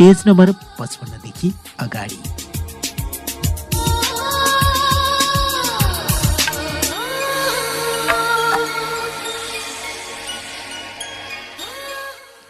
Page number 55 देखि अगाडि।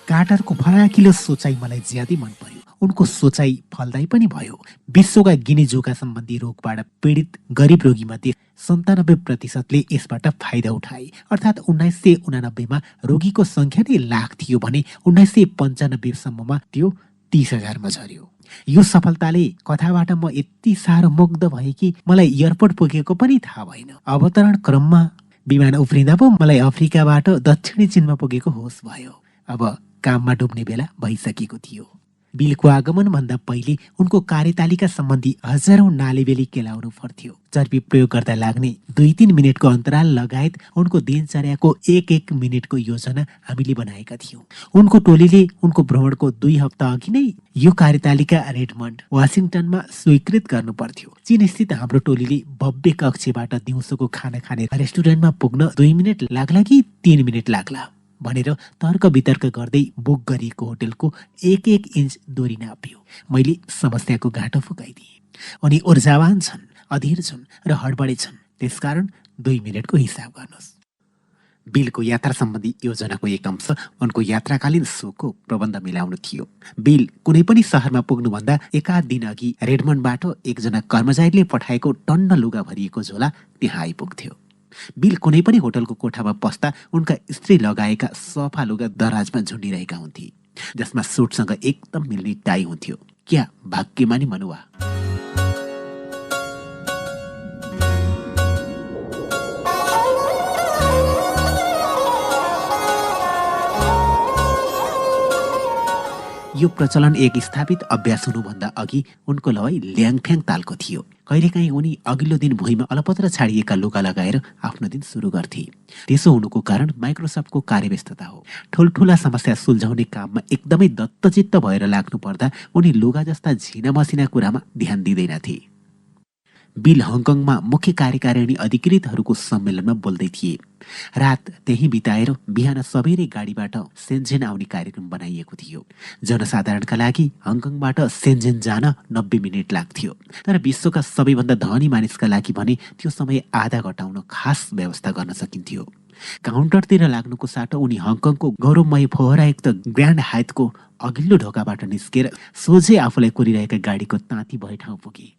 कार्टरको फराकिलो सोचाइ मलाई ज्यादै मन पर्यो। उनको सोचाइ फलदायी पनि भयो। विश्वका गिनीजोका सम्बन्धी रोगबाट पीडित गरिब रोगीमध्ये 97% यसबाट फाइदा उठाए। अर्थात् 1989 मा रोगीको संख्या नै लाख थियो भने 1995 सम्ममा त्यो 30,000 मा झर्यो। यो सफलताले कथाबाट म यति साह्रो मुग्ध भए कि मलाई एयरपोर्ट पुगेको पनि थाहा भएन। अवतरण क्रममा विमान उफ्रिँदा पो मलाई अफ्रिकाबाट दक्षिणी चीनमा पुगेको होस भयो। अब काममा डुब्ने बेला भइसकेको थियो। बिलको आगमनभन्दा पहिले उनको कार्यतालिका सम्बन्धी हजारौं नालीबेली केलाउनु पर्थ्यो। चर्बी प्रयोग गर्दा लाग्ने 2-3 मिनेटको अन्तराल लगायत उनको दिनचर्याको 1-1 मिनेटको योजना हामीले बनाएका थियौं। उनको टोलीले उनको भ्रमणको 2 हप्ता अघि नै यो कार्यतालिका रेडमन्ड, वाशिङटनमा स्वीकृत गर्नु पर्थ्यो। चीनस्थित हाम्रो टोलीले भव्य कक्षबाट दिउँसोको खाना खाने रेस्टुरेन्टमा पुग्न 2 मिनेट लाग्ला कि 3 मिनेट लाग्ला भनेर तर्क वितर्क गर्दै बुक गरिएको होटलको 1-1 इन्च दूरी नाप्यो। मैले समस्याको गाँठो फुकाइदिएँ। अनि ऊर्जावान छन्, अधीर छन् र हडबडे छन्, त्यसकारण 2 मिनेटको हिसाब गर्नुहोस्। बिलको यात्रा सम्बन्धी योजनाको एक अंश उनको यात्राकालीन शोको प्रबन्ध मिलाउनु थियो। बिल कुनै पनि शहरमा पुग्नुभन्दा एकाध दिन अघि रेडमन्डबाट एकजना कर्मचारीले पठाएको टन्न लुगा भरिएको झोला त्यहाँ आइपुग्थ्यो। बिल कुनै पनि होटलको कोठामा पस्दा उनका स्त्री लगाएका सफा लुगा दराजमा झुन्डिरहेका हुन्थे, जसमा सुटसँग एकदम मिल्ने टाई हुन्थ्यो। क्या भाग्यमानी मनुवा। यो प्रचलन एक स्थापित अभ्यास हुनुभन्दा अघि उनको लवाई ल्याङफ्याङ तालको थियो। कहिलेकाहीँ उनी अघिल्लो दिन भुइँमा अलपत्र छाडिएका लुगा लगाएर आफ्नो दिन सुरु गर्थे। त्यसो हुनुको कारण माइक्रोसफ्टको कार्यव्यस्तता हो। ठुल्ठुला समस्या सुल्झाउने काममा एकदमै दत्तचित्त भएर लाग्नु पर्दा उनी लुगा जस्ता झिना मसिना कुरामा ध्यान दिँदैनथे। बिल हङकङमा मुख्य कार्यकारिणी अधिकृतहरूको सम्मेलनमा बोल्दै थिए। रात त्यही बिताएर बिहान सबेरै गाडीबाट सेन्जेन आउने कार्यक्रम बनाइएको थियो। जनसाधारणका लागि हङकङबाट सेन्जेन जान 90 मिनेट लाग्थ्यो, तर विश्वका सबैभन्दा धनी मानिसका लागि भने त्यो समय आधा घटाउन खास व्यवस्था गर्न सकिन्थ्यो। काउन्टरतिर लाग्नुको साटो उनी हङकङको गौरवमय फोहरायुक्त ग्रान्ड हायतको अघिल्लो ढोकाबाट निस्केर सोझै आफूलाई कुरिरहेका गाडीको ताती भए ठाउँ पुगे।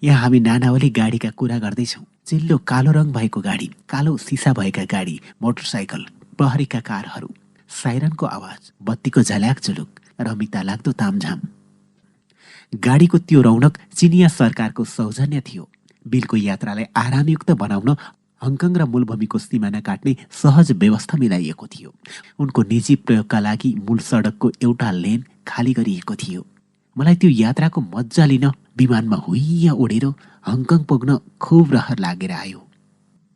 यहाँ हामी नानावली गाडीका कुरा गर्दैछौँ। चिल्लो कालो रङ भएको गाडी, कालो सिसा भएका गाडी, मोटरसाइकल, प्रहरीका कारहरू, साइरनको आवाज, बत्तीको झल्याक झुलुक, रमिता लाग्दो तामझाम। गाडीको त्यो रौनक चिनिया सरकारको सौजन्य थियो। बिलको यात्रालाई आरामयुक्त बनाउन हङकङ र मूलभूमिको सिमाना काट्ने सहज व्यवस्था मिलाइएको थियो। उनको निजी प्रयोगका लागि मूल सडकको एउटा लेन खाली गरिएको थियो। मलाई त्यो यात्राको मज्जा लिन विमानमा हुइया उडेर हङकङ पुग्न खुब रहर लागेर आयो।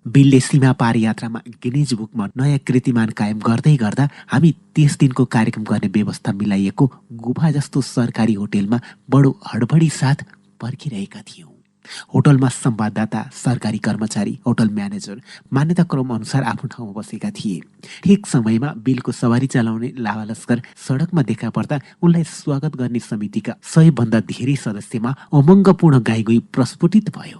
बिलले सीमा पार यात्रामा गिनिज बुकमा नयाँ कीर्तिमान कायम गर्दै गर्दा हामी त्यस दिनको कार्यक्रम गर्ने व्यवस्था मिलाइएको गुफा जस्तो सरकारी होटलमा बडो हडबडी साथ पर्खिरहेका थियौँ। होटलमा संवाददाता, सरकारी कर्मचारी, होटल म्यानेजर मान्यता क्रम अनुसार आफ्नो ठाउँमा बसेका थिए। ठिक समयमा बिलको सवारी चलाउने लावालस्कर सडकमा देखा पर्दा उनलाई स्वागत गर्ने समितिका 100 भन्दा धेरै सदस्यमा उमङ्गपूर्ण गाईगोई प्रस्फुटित भयो।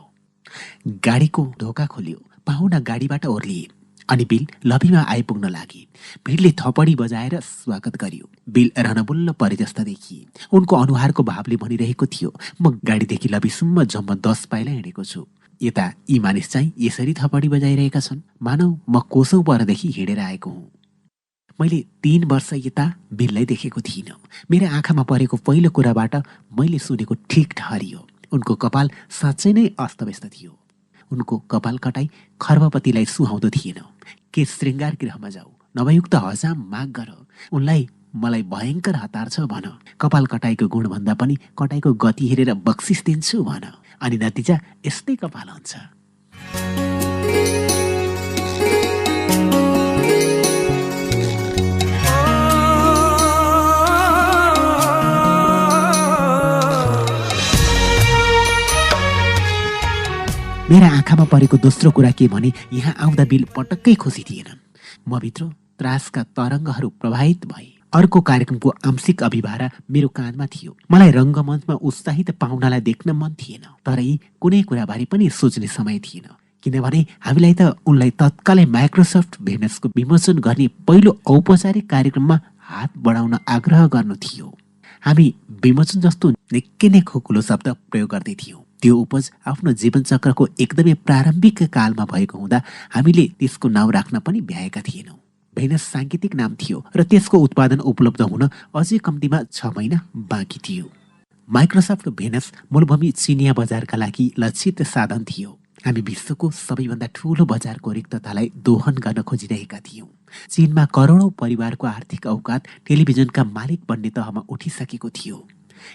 गाडीको ढोका खोलियो, पाहुना गाडीबाट ओर्लिए अनि बिल लबीमा आइपुग्न लागे। भिडले थपडी बजाएर स्वागत गर्यो। बिल रनबुल्ल परे जस्ता देखिए। उनको अनुहारको भावले भनिरहेको थियो, म गाडीदेखि लबीसम्म जम्मा 10 पाइला हिँडेको छु। यता यी मानिस चाहिँ यसरी थपडी बजाइरहेका छन्, मानौ म कोसौं परदेखि हिँडेर आएको हुँ। मैले 3 वर्ष यता बिललाई देखेको थिइनँ। मेरो आँखामा परेको पहिलो कुराबाट मैले सुनेको ठिक ठहरियो। उनको कपाल साँच्चै नै अस्तव्यस्त थियो। उनको कपाल कटाई खर्बपतिलाई सुहाउँदो थिएन। के श्रृङ्गार गृहमा जाऊ, नभयुक्त हजाम माग गर, उनलाई मलाई भयङ्कर हतार छ भन, कपाल कटाइको गुणभन्दा पनि कटाइको गति हेरेर बक्सिस दिन्छु भन, अनि नतिजा यस्तै कपाल हुन्छ। मेरा आँखामा परेको दोस्रो कुरा के भने यहाँ आउँदा बिल पटक्कै खुसी थिएनन्। म भित्र त्रासका तरङ्गहरू प्रवाहित भए। अर्को कार्यक्रमको आंशिक अभिभारा मेरो काँधमा थियो। मलाई रङ्गमञ्चमा उत्साहित पाहुनालाई देख्न मन थिएन, तर यी कुनै कुराबारे पनि सोच्ने समय थिएन, किनभने हामीलाई त उनलाई तत्कालै माइक्रोसफ्ट भेनसको विमोचन गर्ने पहिलो औपचारिक कार्यक्रममा हात बढाउन आग्रह गर्नु थियो। हामी विमोचन जस्तो निकै नै खोकुलो शब्द प्रयोग गर्दै थियौँ। त्यो उपज आफ्नो जीवनचक्रको एकदमै प्रारम्भिक कालमा भएको हुँदा हामीले त्यसको नाउँ राख्न पनि भ्याएका थिएनौँ। भेनस साङ्केतिक नाम थियो र त्यसको उत्पादन उपलब्ध हुन अझै कम्तीमा 6 महिना बाँकी थियो। माइक्रोसफ्ट भेनस मूलभूमि चिनिया बजारका लागि लक्षित साधन थियो। हामी विश्वको सबैभन्दा ठूलो बजारको रिक्ततालाई दोहन गर्न खोजिरहेका थियौँ। चीनमा करोडौं परिवारको आर्थिक औकात टेलिभिजनका मालिक बन्ने तहमा उठिसकेको थियो।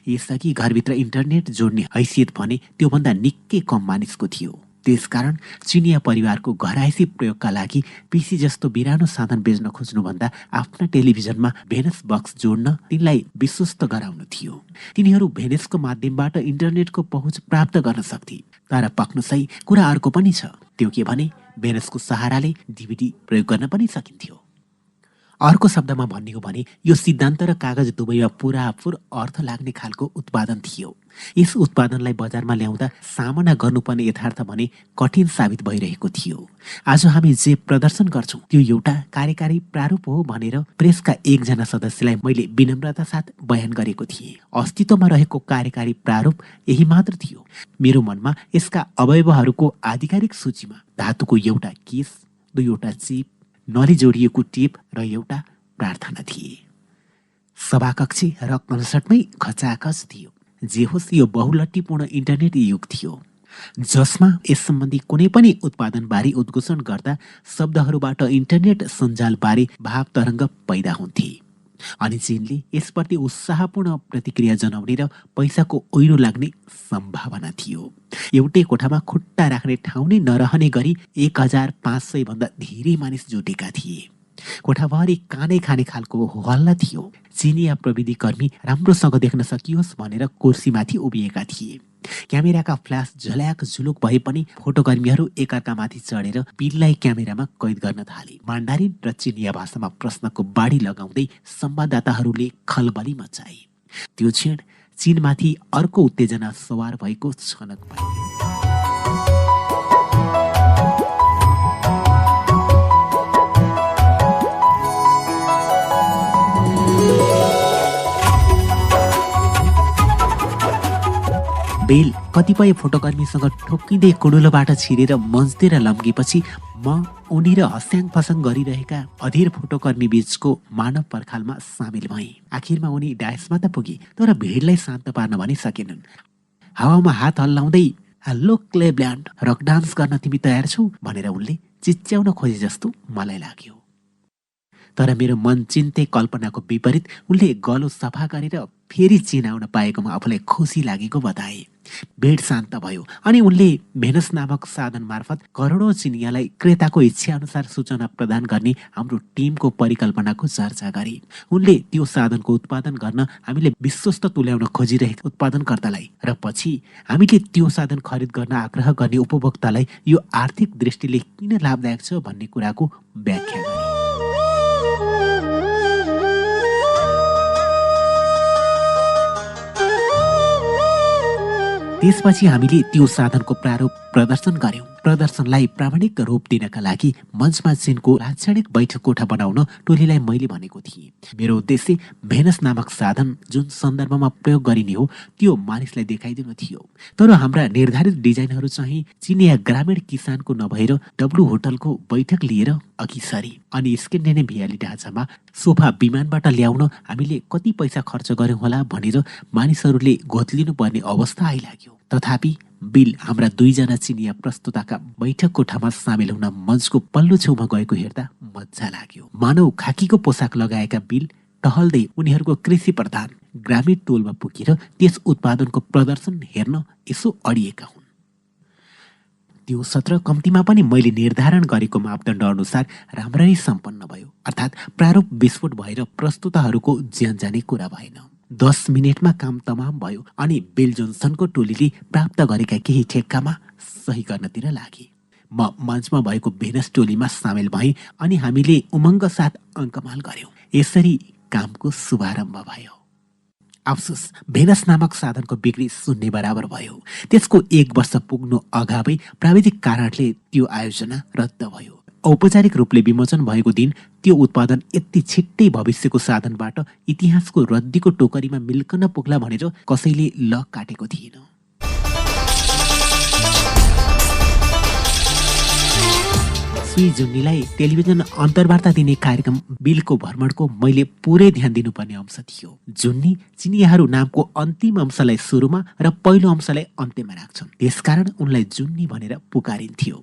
यसअघि घरभित्र इन्टरनेट जोड्ने हैसियत भने त्योभन्दा निकै कम मानिसको थियो। त्यसकारण चिनिया परिवारको घरायसी प्रयोगका लागि पिसी जस्तो बिरानो साधन बेच्न खोज्नुभन्दा आफ्ना टेलिभिजनमा भेनस बक्स जोड्न तिनलाई विश्वस्त गराउनु थियो। तिनीहरू भेनसको माध्यमबाट इन्टरनेटको पहुँच प्राप्त गर्न सक्थे। तर पक्नुसै कुरा अर्को पनि छ। त्यो के भने भेनसको सहाराले डिभिडी प्रयोग गर्न पनि सकिन्थ्यो। अर्को शब्दमा भन्ने हो भने यो सिद्धान्त र कागज दुवैमा पुरापुर अर्थ लाग्ने खालको उत्पादन थियो। यस उत्पादनलाई बजारमा ल्याउँदा सामना गर्नुपर्ने यथार्थ भने कठिन साबित भइरहेको थियो। आज हामी जे प्रदर्शन गर्छौं त्यो एउटा कार्यकारी प्रारूप हो भनेर प्रेसका एकजना सदस्यलाई मैले विनम्रता साथ बयान गरेको थिएँ। अस्तित्वमा रहेको कार्यकारी प्रारूप यही मात्र थियो। मेरो मनमा यसका अवयवहरूको आधिकारिक सूचीमा धातुको एउटा केस, दुईवटा चिप, नली जोडिएको टेप र एउटा प्रार्थना थिए। सभाकक्ष र कन्सर्टमै खचाखच थियो। जे होस् यो बहुलट्टीपूर्ण इन्टरनेट युग थियो, जसमा यस सम्बन्धी कुनै पनि उत्पादनबारे उद्घोषण गर्दा शब्दहरूबाट इन्टरनेट सञ्जालबारे भाव तरङ्ग पैदा हुन्थे। अनि चीनले यसप्रति उत्साहपूर्ण प्रतिक्रिया जनाउने र पैसाको ओइरो लाग्ने सम्भावना थियो। एउटै कोठामा खुट्टा राख्ने ठाउँ नै नरहने गरी 1500 भन्दा धेरै मानिस जुटेका थिए। कोठाभरि कानै खाने खालको हल्ला थियो। चिनिया प्रविधि कर्मी राम्रोसँग देख्न सकियोस् भनेर कुर्सीमाथि उभिएका थिए। क्यामेराका फ्ल्यास झल्याक झुलुक भए पनि फोटोकर्मीहरू एकअर्कामाथि चढेर बिललाई क्यामेरामा कैद गर्न थाले। मान्डारिन र चिनिया भाषामा प्रश्नको बाढी लगाउँदै संवाददाताहरूले खलबली मचाए। त्यो क्षण चीनमाथि अर्को उत्तेजना सवार भएको छनक भयो। बेल कतिपय फोटोकर्मीसँग ठोक्किँदै कुडुलोबाट छिरेर मन्चतिर लम्केपछि म उनी र हस्याङ फस्याङ गरिरहेका अधीर फोटोकर्मी बीचको मानव पर्खालमा सामेल भएँ। आखिरमा उनी डायसमा त पुगे, तर भिडलाई शान्त पार्न पनि सकेनन्। हावामा हात हल्लाउँदै हेलो क्लेभल्यान्ड, रक डान्स गर्न तिमी तयार छौ भनेर उनले चिच्याउन खोजे जस्तो मलाई लाग्यो। तर मेरो मन चिन्ते कल्पनाको विपरीत उनले गलो सफा गरेर फेरि चिनाउन पाएकोमा आफूलाई खुसी लागेको बताए। भेट शान्त भयो अनि उनले भेनस नामक साधन मार्फत करोडौं चिनियालाई क्रेताको इच्छा अनुसार सूचना प्रदान गर्ने हाम्रो टिमको परिकल्पनाको चर्चा गरे। उनले त्यो साधनको उत्पादन गर्न हामीले विश्वस्त तुल्याउन खोजिरहेका उत्पादनकर्तालाई र पछि हामीले त्यो साधन खरिद गर्न आग्रह गर्ने उपभोक्तालाई यो आर्थिक दृष्टिले किन लाभदायक छ भन्ने कुराको व्याख्या गरे। त्यसपछि हामीले त्यो साधनको प्रारूप प्रदर्शन गर्यौं। प्रदर्शनलाई प्रामाणिक रूप दिनका लागि मञ्चमा चीनको लाक्षणिक बैठक कोठा बनाउन टोलीलाई मैले भनेको थिएँ। मेरो उद्देश्य भेनस नामक साधन जुन सन्दर्भमा प्रयोग गरिने हो त्यो मानिसलाई देखाइदिनु थियो। तर हाम्रा निर्धारित डिजाइनहरू चाहिँ चिनिया ग्रामीण किसानको नभएर डब्लु होटलको बैठक लिएर अघि सरे। अनि स्क्यान्डिनेभियाली ढाँचामा सोफा विमानबाट ल्याउन हामीले कति पैसा खर्च गर्यौं होला भनेर मानिसहरूले घोत्लिनु पर्ने अवस्था आइलाग्यो। तथापि बिल हाम्रा दुईजना चिनिया प्रस्तुताका बैठक कोठामा सामेल हुन मञ्चको पल्लो छेउमा गएको हेर्दा मजा लाग्यो। मानव खाकीको पोसाक लगाएका बिल टहल्दै उनीहरूको कृषि प्रधान ग्रामीण टोलमा पुगेर त्यस उत्पादनको प्रदर्शन हेर्न यसो अडिएका हुन्। त्यो सत्र कम्तीमा पनि मैले निर्धारण गरेको मापदण्ड अनुसार राम्ररी सम्पन्न भयो। अर्थात् प्रारूप विस्फोट भएर प्रस्तुताहरूको ज्यान जाने कुरा भएन। 10 मिनेटमा काम तमाम भयो अनि बिल जोन्सनको टोलीले प्राप्त गरेका केही ठेक्कामा सही गर्नतिर लागे। म मञ्चमा भएको भेनस टोलीमा सामेल भएँ अनि हामीले उमङ्ग साथ अङ्कमाल गर्यौं। यसरी कामको शुभारम्भ भयो। अफसोस भेनस नामक साधनको बिक्री शून्य बराबर भयो। त्यसको 1 वर्ष पुग्नु अगावै प्राविधिक कारणले त्यो आयोजना रद्द भयो। औपचारिक रूपले विमोचन भएको दिन त्यो उत्पादन यति छिट्टै भविष्यको साधनबाट इतिहासको रद्दीको टोकरीमा मिल्कन पुग्ला भनेर कसैले लक काटेको थिएन। सुई जुन्नीलाई टेलिभिजन अन्तर्वार्ता दिने कार्यक्रम बिलको भ्रमणको मैले पुरै ध्यान दिनुपर्ने अंश थियो। जुन्नी चिनियाहरू नामको अन्तिम अंशलाई सुरुमा र पहिलो अंशलाई अन्त्यमा राख्छन्, त्यसकारण उनलाई जुन्नी भनेर पुकारिन्थ्यो।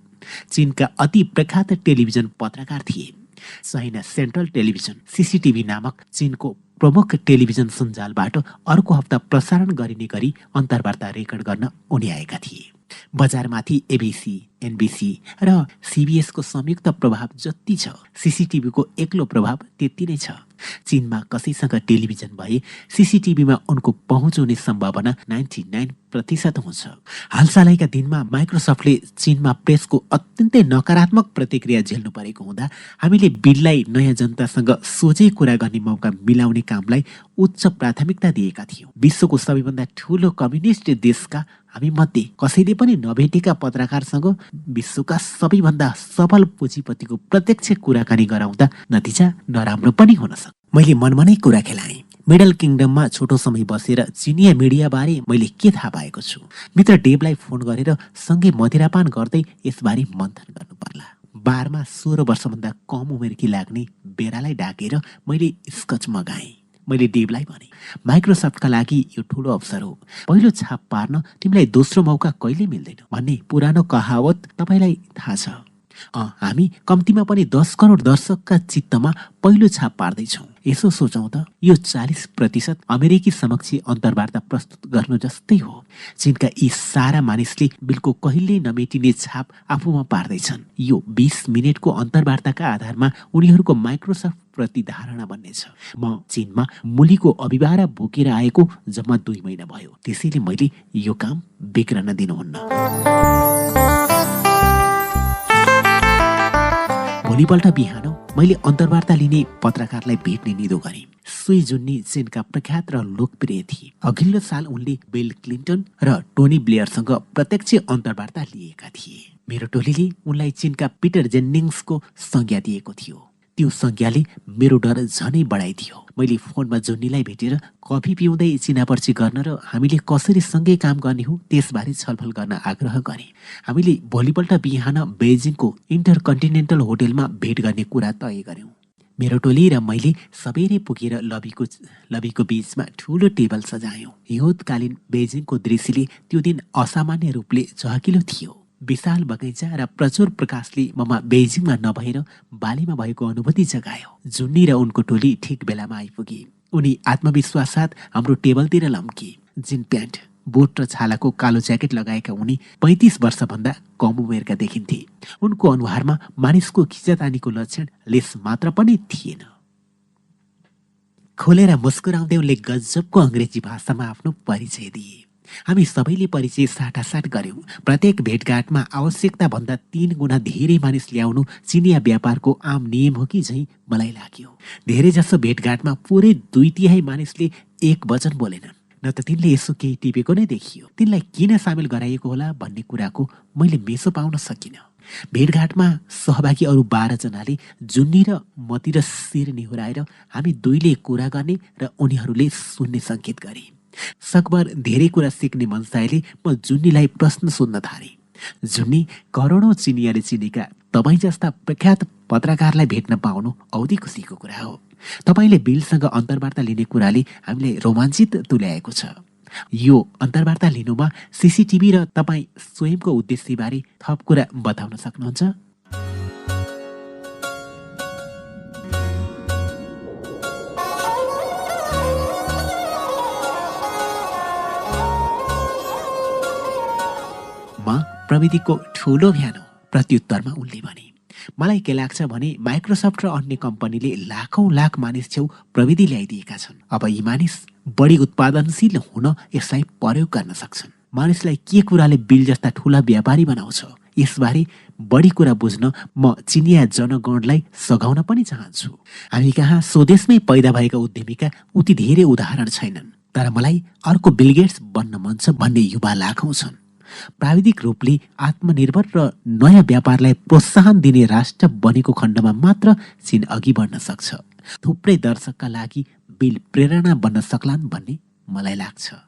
चीनका अति प्रख्यात टेलिभिजन पत्रकार थिए। चाइना सेन्ट्रल टेलिभिजन सीसीटीभी नामक चीनको प्रमुख टेलिभिजन सञ्जालबाट अर्को हप्ता प्रसारण गरिने गरी अन्तर्वार्ता रेकर्ड गर्न उनी आएका थिए। बजारमाथि एबीसी, एनबीसी र सीबीएसको संयुक्त प्रभाव जति छ, सीसीटीभीको एक्लो प्रभाव त्यति नै छ। चीनमा कसैसँग टेलिभिजन भए सीसीटीभीमा उनको पहुँच हुने सम्भावना 99% हुन्छ। हालसालैका दिनमा माइक्रोसफ्टले चीनमा प्रेसको अत्यन्तै नकारात्मक प्रतिक्रिया झेल्नु परेको हुँदा हामीले बिललाई नयाँ जनतासँग सोझै कुरा गर्ने मौका मिलाउने कामलाई उच्च प्राथमिकता दिएका थियौँ। विश्वको सबैभन्दा ठूलो कम्युनिस्ट देशका हामी मध्ये कसैले पनि नभेटेका पत्रकारसँग विश्वका सबैभन्दा सफल पुँजीपतिको प्रत्यक्ष कुराकानी गराउँदा नतिजा नराम्रो पनि हुन सक्छ। मैले मनमनै कुरा खेलाएँ। मिडल किङडममा छोटो समय बसेर चिनिया मिडियाबारे मैले के थाहा पाएको छु? मित्र डेभलाई फोन गरेर सँगै मदिरापान गर्दै यसबारे मन्थन गर्नु पर्ला। बारमा 16 वर्षभन्दा कम उमेरकी लाग्ने बेरालाई डाकेर मैले स्कच मगाएँ। मैले डेभलाई भने, माइक्रोसफ्टका लागि यो ठुलो अवसर हो। पहिलो छाप पार्न तिमीलाई दोस्रो मौका कहिले मिल्दैन भन्ने पुरानो कहावत तपाईँलाई थाहा छ। हामी कम्तीमा पनि 10 करोड दर्शकका चित्तमा पहिलो छाप पार्दैछौँ। यसो सोचौँ त, यो 40% अमेरिकी समक्ष अन्तर्वार्ता प्रस्तुत गर्नु जस्तै हो। चीनका यी सारा मानिसले बिलको कहिल्यै नमेटिने छाप आफूमा पार्दैछन्। यो 20 मिनेटको अन्तर्वार्ताका आधारमा उनीहरूको माइक्रोसफ्ट प्रति धारणा बन्नेछ। म चीनमा मुलीको अभिभारा बोकेर आएको जम्मा 2 महिना भयो। त्यसैले मैले यो काम बिग्रन दिनुहुन्न। भोलिपल्ट बिहान मैले अन्तर्वार्ता लिने पत्रकारलाई भेट्ने निधो गरेँ। सुई जुन्नी चीनका प्रख्यात र लोकप्रिय थिए। अघिल्लो साल उनले बिल क्लिन्टन र टोनी ब्लेयरसँग प्रत्यक्ष अन्तर्वार्ता लिएका थिए। मेरो टोलीले उनलाई चीनका पिटर जेन्निङ्सको संज्ञा दिएको थियो। त्यो संज्ञाले मेरो डर झनै बढाइदियो। मैले फोनमा जुन्नीलाई भेटेर कफी पिउँदै चिनापर्ची गर्न र हामीले कसरी सँगै काम गर्ने हो त्यसबारे छलफल गर्न आग्रह गरेँ। हामीले भोलिपल्ट बिहान बेजिङको इन्टरकन्टिनेन्टल होटेलमा भेट गर्ने कुरा तय गर्यौँ। मेरो टोली र मैले सबैले पुगेर लबीको बीचमा ठुलो टेबल सजायौँ। हिउँदकालीन बेजिङको दृश्यले त्यो दिन असामान्य रूपले चहकिलो थियो। विशाल बगैँचा र प्रचुर प्रकाशले ममा बेजिङमा नभएर बालीमा भएको अनुभूति जगायो। जुन्नी र उनको टोली ठिक बेलामा आइपुगे। उनी आत्मविश्वास साथ हाम्रो टेबलतिर लम्के। जिन प्यान्ट, बोट र छालाको कालो ज्याकेट लगाएका उनी 35 वर्षभन्दा कम उमेरका देखिन्थे। उनको अनुहारमा मानिसको खिचातानीको लक्षण लेस मात्र पनि थिएन। खोलेर मुस्कुराउँदै उनले गजबको अङ्ग्रेजी भाषामा आफ्नो परिचय दिए। हामी सबैले परिचय साटासाट गर्यौं। प्रत्येक भेटघाटमा आवश्यकता भन्दा 3 गुणा धेरै मानिस ल्याउनु चिनिया व्यापारको आम नियम हो कि झैं मलाई लाग्यो। धेरै जसो भेटघाटमा पुरै 2/3 मानिसले एक वचन बोलेनन्। न त तिनले यसो केही टिपेको नै देखियो। तिनलाई किन सामेल गराइएको होला भन्ने कुराको मैले मेसो पाउन सकिनँ। भेटघाटमा सहभागी अरू 12 जनाले जुन्नी र मतिर शिर निहुराएर हामी दुईले कुरा गर्ने र उनीहरूले सुन्ने संकेत गरे। सकभर धेरै कुरा सिक्ने मनसायले म जुन्नीलाई प्रश्न सोध्न थालेँ। जुन्नी, करोडौं चिनियाले चिनेका तपाईँ जस्ता प्रख्यात पत्रकारलाई भेट्न पाउनु औधी खुसीको कुरा हो। तपाईले बिलसँग अन्तर्वार्ता लिने कुराले हामीलाई रोमाञ्चित तुल्याएको छ। यो अन्तर्वार्ता लिनुमा सीसीटीभी र तपाईँ स्वयंको उद्देश्यबारे थप कुरा बताउन सक्नुहुन्छ? म प्रविधिको ठूलो भ्यान हो, प्रत्युत्तरमा उनले भने। मलाई के लाग्छ भने माइक्रोसफ्ट र अन्य कम्पनीले लाख मानिस छेउ प्रविधि ल्याइदिएका छन्। अब यी मानिस बढी उत्पादनशील हुन यसलाई प्रयोग गर्न सक्छन्। मानिसलाई के कुराले बिल जस्ता ठूला व्यापारी बनाउँछ यसबारे बढी कुरा बुझ्न म चिनिया जनगणलाई सघाउन पनि चाहन्छु। हामी कहाँ स्वदेशमै पैदा भएका उद्यमीका उति धेरै उदाहरण छैनन्, तर मलाई अर्को बिल गेट्स बन्न मन छ भन्ने युवा लाखौँ छन्। प्राविधिक रूपले आत्मनिर्भर र नयाँ व्यापारलाई प्रोत्साहन दिने राष्ट्र बनेको खण्डमा मात्र चीन अघि बढ्न सक्छ। थुप्रै दर्शकका लागि बिल प्रेरणा बन्न सक्लान् भन्ने मलाई लाग्छ।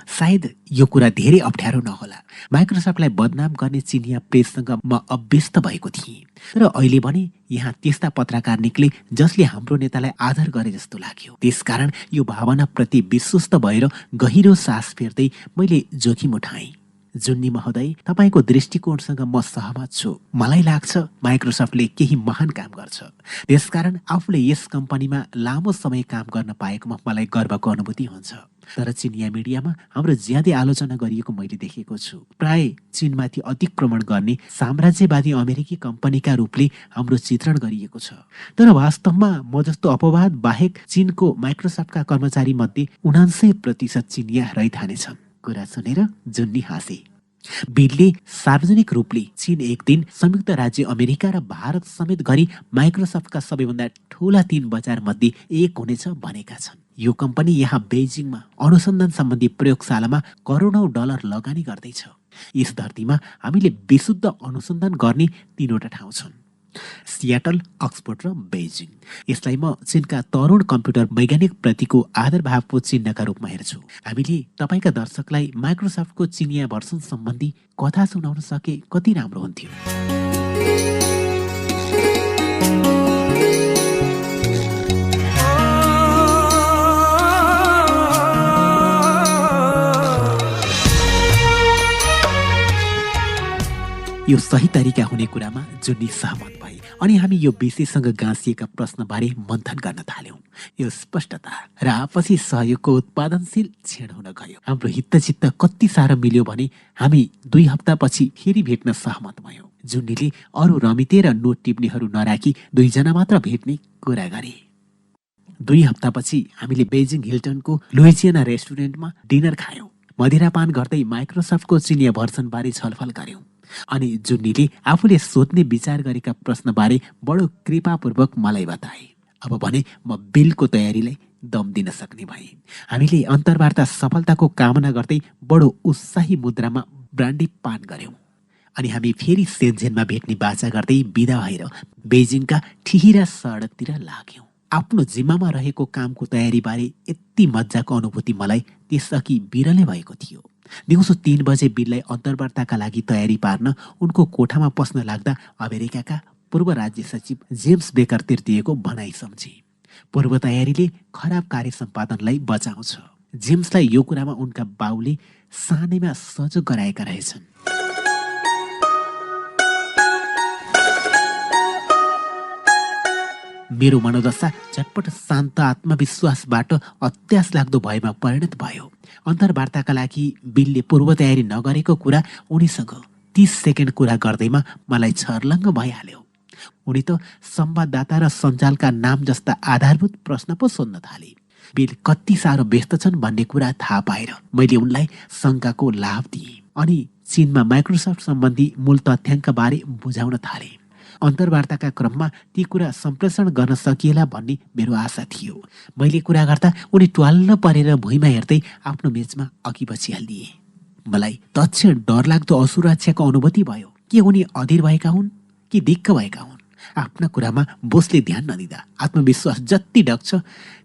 सायद यो कुरा धेरै अप्ठ्यारो नहोला। माइक्रोसफ्टलाई बदनाम गर्ने चिनिया प्रेससँग म अभ्यस्त भएको थिएँ, तर अहिले भने यहाँ त्यस्ता पत्रकार निक्ले जसले हाम्रो नेतालाई आदर गरे जस्तो लाग्यो। त्यसकारण यो भावनाप्रति विश्वस्त भएर गहिरो सास फेर्दै मैले जोखिम उठाएँ। जुन्नी महोदय, तपाईँको दृष्टिकोणसँग म सहमत छु। मलाई लाग्छ माइक्रोसफ्टले केही महान काम गर्छ, त्यसकारण आफूले यस कम्पनीमा लामो समय काम गर्न पाएकोमा मलाई गर्वको अनुभूति हुन्छ। तर चिनिया मिडियामा हाम्रो ज्यादै आलोचना गरिएको मैले देखेको छु। प्राय चीनमाथि अतिक्रमण गर्ने साम्राज्यवादी अमेरिकी कम्पनीका रूपले हाम्रो चित्रण गरिएको छ। तर वास्तवमा म जस्तो अपवाद बाहेक चीनको माइक्रोसफ्टका कर्मचारी मध्ये 79% चिनिया रहिथानेछन्। कुरा सुनेर जुन्नी हाँसे। बिलले सार्वजनिक रूपले चीन एक दिन संयुक्त राज्य अमेरिका र भारत समेत गरी माइक्रोसफ्टका सबैभन्दा ठूला 3 बजार मध्ये एक हुनेछ भनेका छन्। यो कम्पनी यहाँ बेजिङमा अनुसन्धान सम्बन्धी प्रयोगशालामा करोडौं डलर लगानी गर्दैछ। यस धरतीमा हामीले विशुद्ध अनुसन्धान गर्ने 3वटा ठाउँ छन्, सियाटल, अक्सफोर्ड र बेजिङ। यसलाई म चीनका तरुण कम्प्युटर वैज्ञानिक प्रतिको आदरभावको चिन्हका रूपमा हेर्छु। हामीले तपाईका दर्शकलाई माइक्रोसफ्टको चिनिया भर्सन सम्बन्धी कथा सुनाउन सके कति राम्रो हुन्थ्यो। यो सही तरिका हुने कुरामा जुन्नी सहमत भए अनि हामी यो विषयसँग गाँसिएका प्रश्नबारे मन्थन गर्न थाल्यौं। यो स्पष्टता र आपसी सहयोगको उत्पादनशील क्षण हुन गयो। हाम्रो हितचित्त कति साह्रो मिल्यो भने हामी 2 हप्तापछि फेरि भेट्न सहमत भयौं। जुन्नीले अरू रमिते र नोट टिप्नेहरू नराखी 2 जना मात्र भेट्ने कुरा गरे। 2 हप्तापछि हामीले बेजिङ हिल्टनको लुइजियाना रेस्टुरेन्टमा डिनर खायौं। मदिरापान गर्दै माइक्रोसफ्टको चिनिया भर्सनबारे छलफल गर्यौं अनि जुन्नीले आफूले सोध्ने विचार गरेका प्रश्नबारे बडो कृपापूर्वक मलाई बताए। अब भने म बिलको तयारीलाई दम दिन सक्ने भएँ। हामीले अन्तर्वार्ता सफलताको कामना गर्दै बडो उत्साही मुद्रामा ब्रान्डी पान गर्यौं अनि हामी फेरि सेन्जेनमा भेट्ने बाचा गर्दै बिदा भएर बेजिङका ठिहिरा सडकतिर लाग्यौं। आफ्नो जिम्मामा रहेको कामको तयारीबारे यति मजाको अनुभूति मलाई त्यसअघि बिरलै भएको थियो। दिउँसो 3 बजे बिललाई अन्तर्वार्ताका लागि तयारी पार्न उनको कोठामा पस्न लाग्दा अमेरिकाका पूर्व राज्य सचिव जेम्स बेकरतिर दिएको भनाइ सम्झे। पूर्व तयारीले खराब कार्य सम्पादनलाई बचाउँछ। जेम्सलाई यो कुरामा उनका बाउले सानैमा सहयोग गराएका रहेछन्। मेरो मनोदशा झटपट शान्त आत्मविश्वासबाट अत्यास लाग्दो भएमा परिणत भयो। अन्तर्वार्ताका लागि बिलले पूर्व तयारी नगरेको कुरा उनीसँग 30 सेकेन्ड कुरा गर्दैमा मलाई छर्लङ्ग भइहाल्यो। उनी त संवाददाता र सञ्जालका नाम जस्ता आधारभूत प्रश्न पो सोध्न थाले। बिल कति साह्रो व्यस्त छन् भन्ने कुरा थाहा पाएर मैले उनलाई शङ्काको लाभ दिएँ अनि चीनमा माइक्रोसफ्ट सम्बन्धी मूल तथ्याङ्क बारे बुझाउन थालेँ। अन्तर्वार्ताका क्रममा ती कुरा सम्प्रेषण गर्न सकिएला भन्ने मेरो आशा थियो। मैले कुरा गर्दा उनी ट्वाल्न परेर भुइँमा हेर्दै आफ्नो मेचमा अघि बसिहालिदिए। मलाई तत्क्षण डरलाग्दो असुरक्षाको अनुभूति भयो। के उनी अधीर भएका हुन् कि दिक्क भएका हुन्? आफ्ना कुरामा बोसले ध्यान नदिँदा आत्मविश्वास जति डग्छ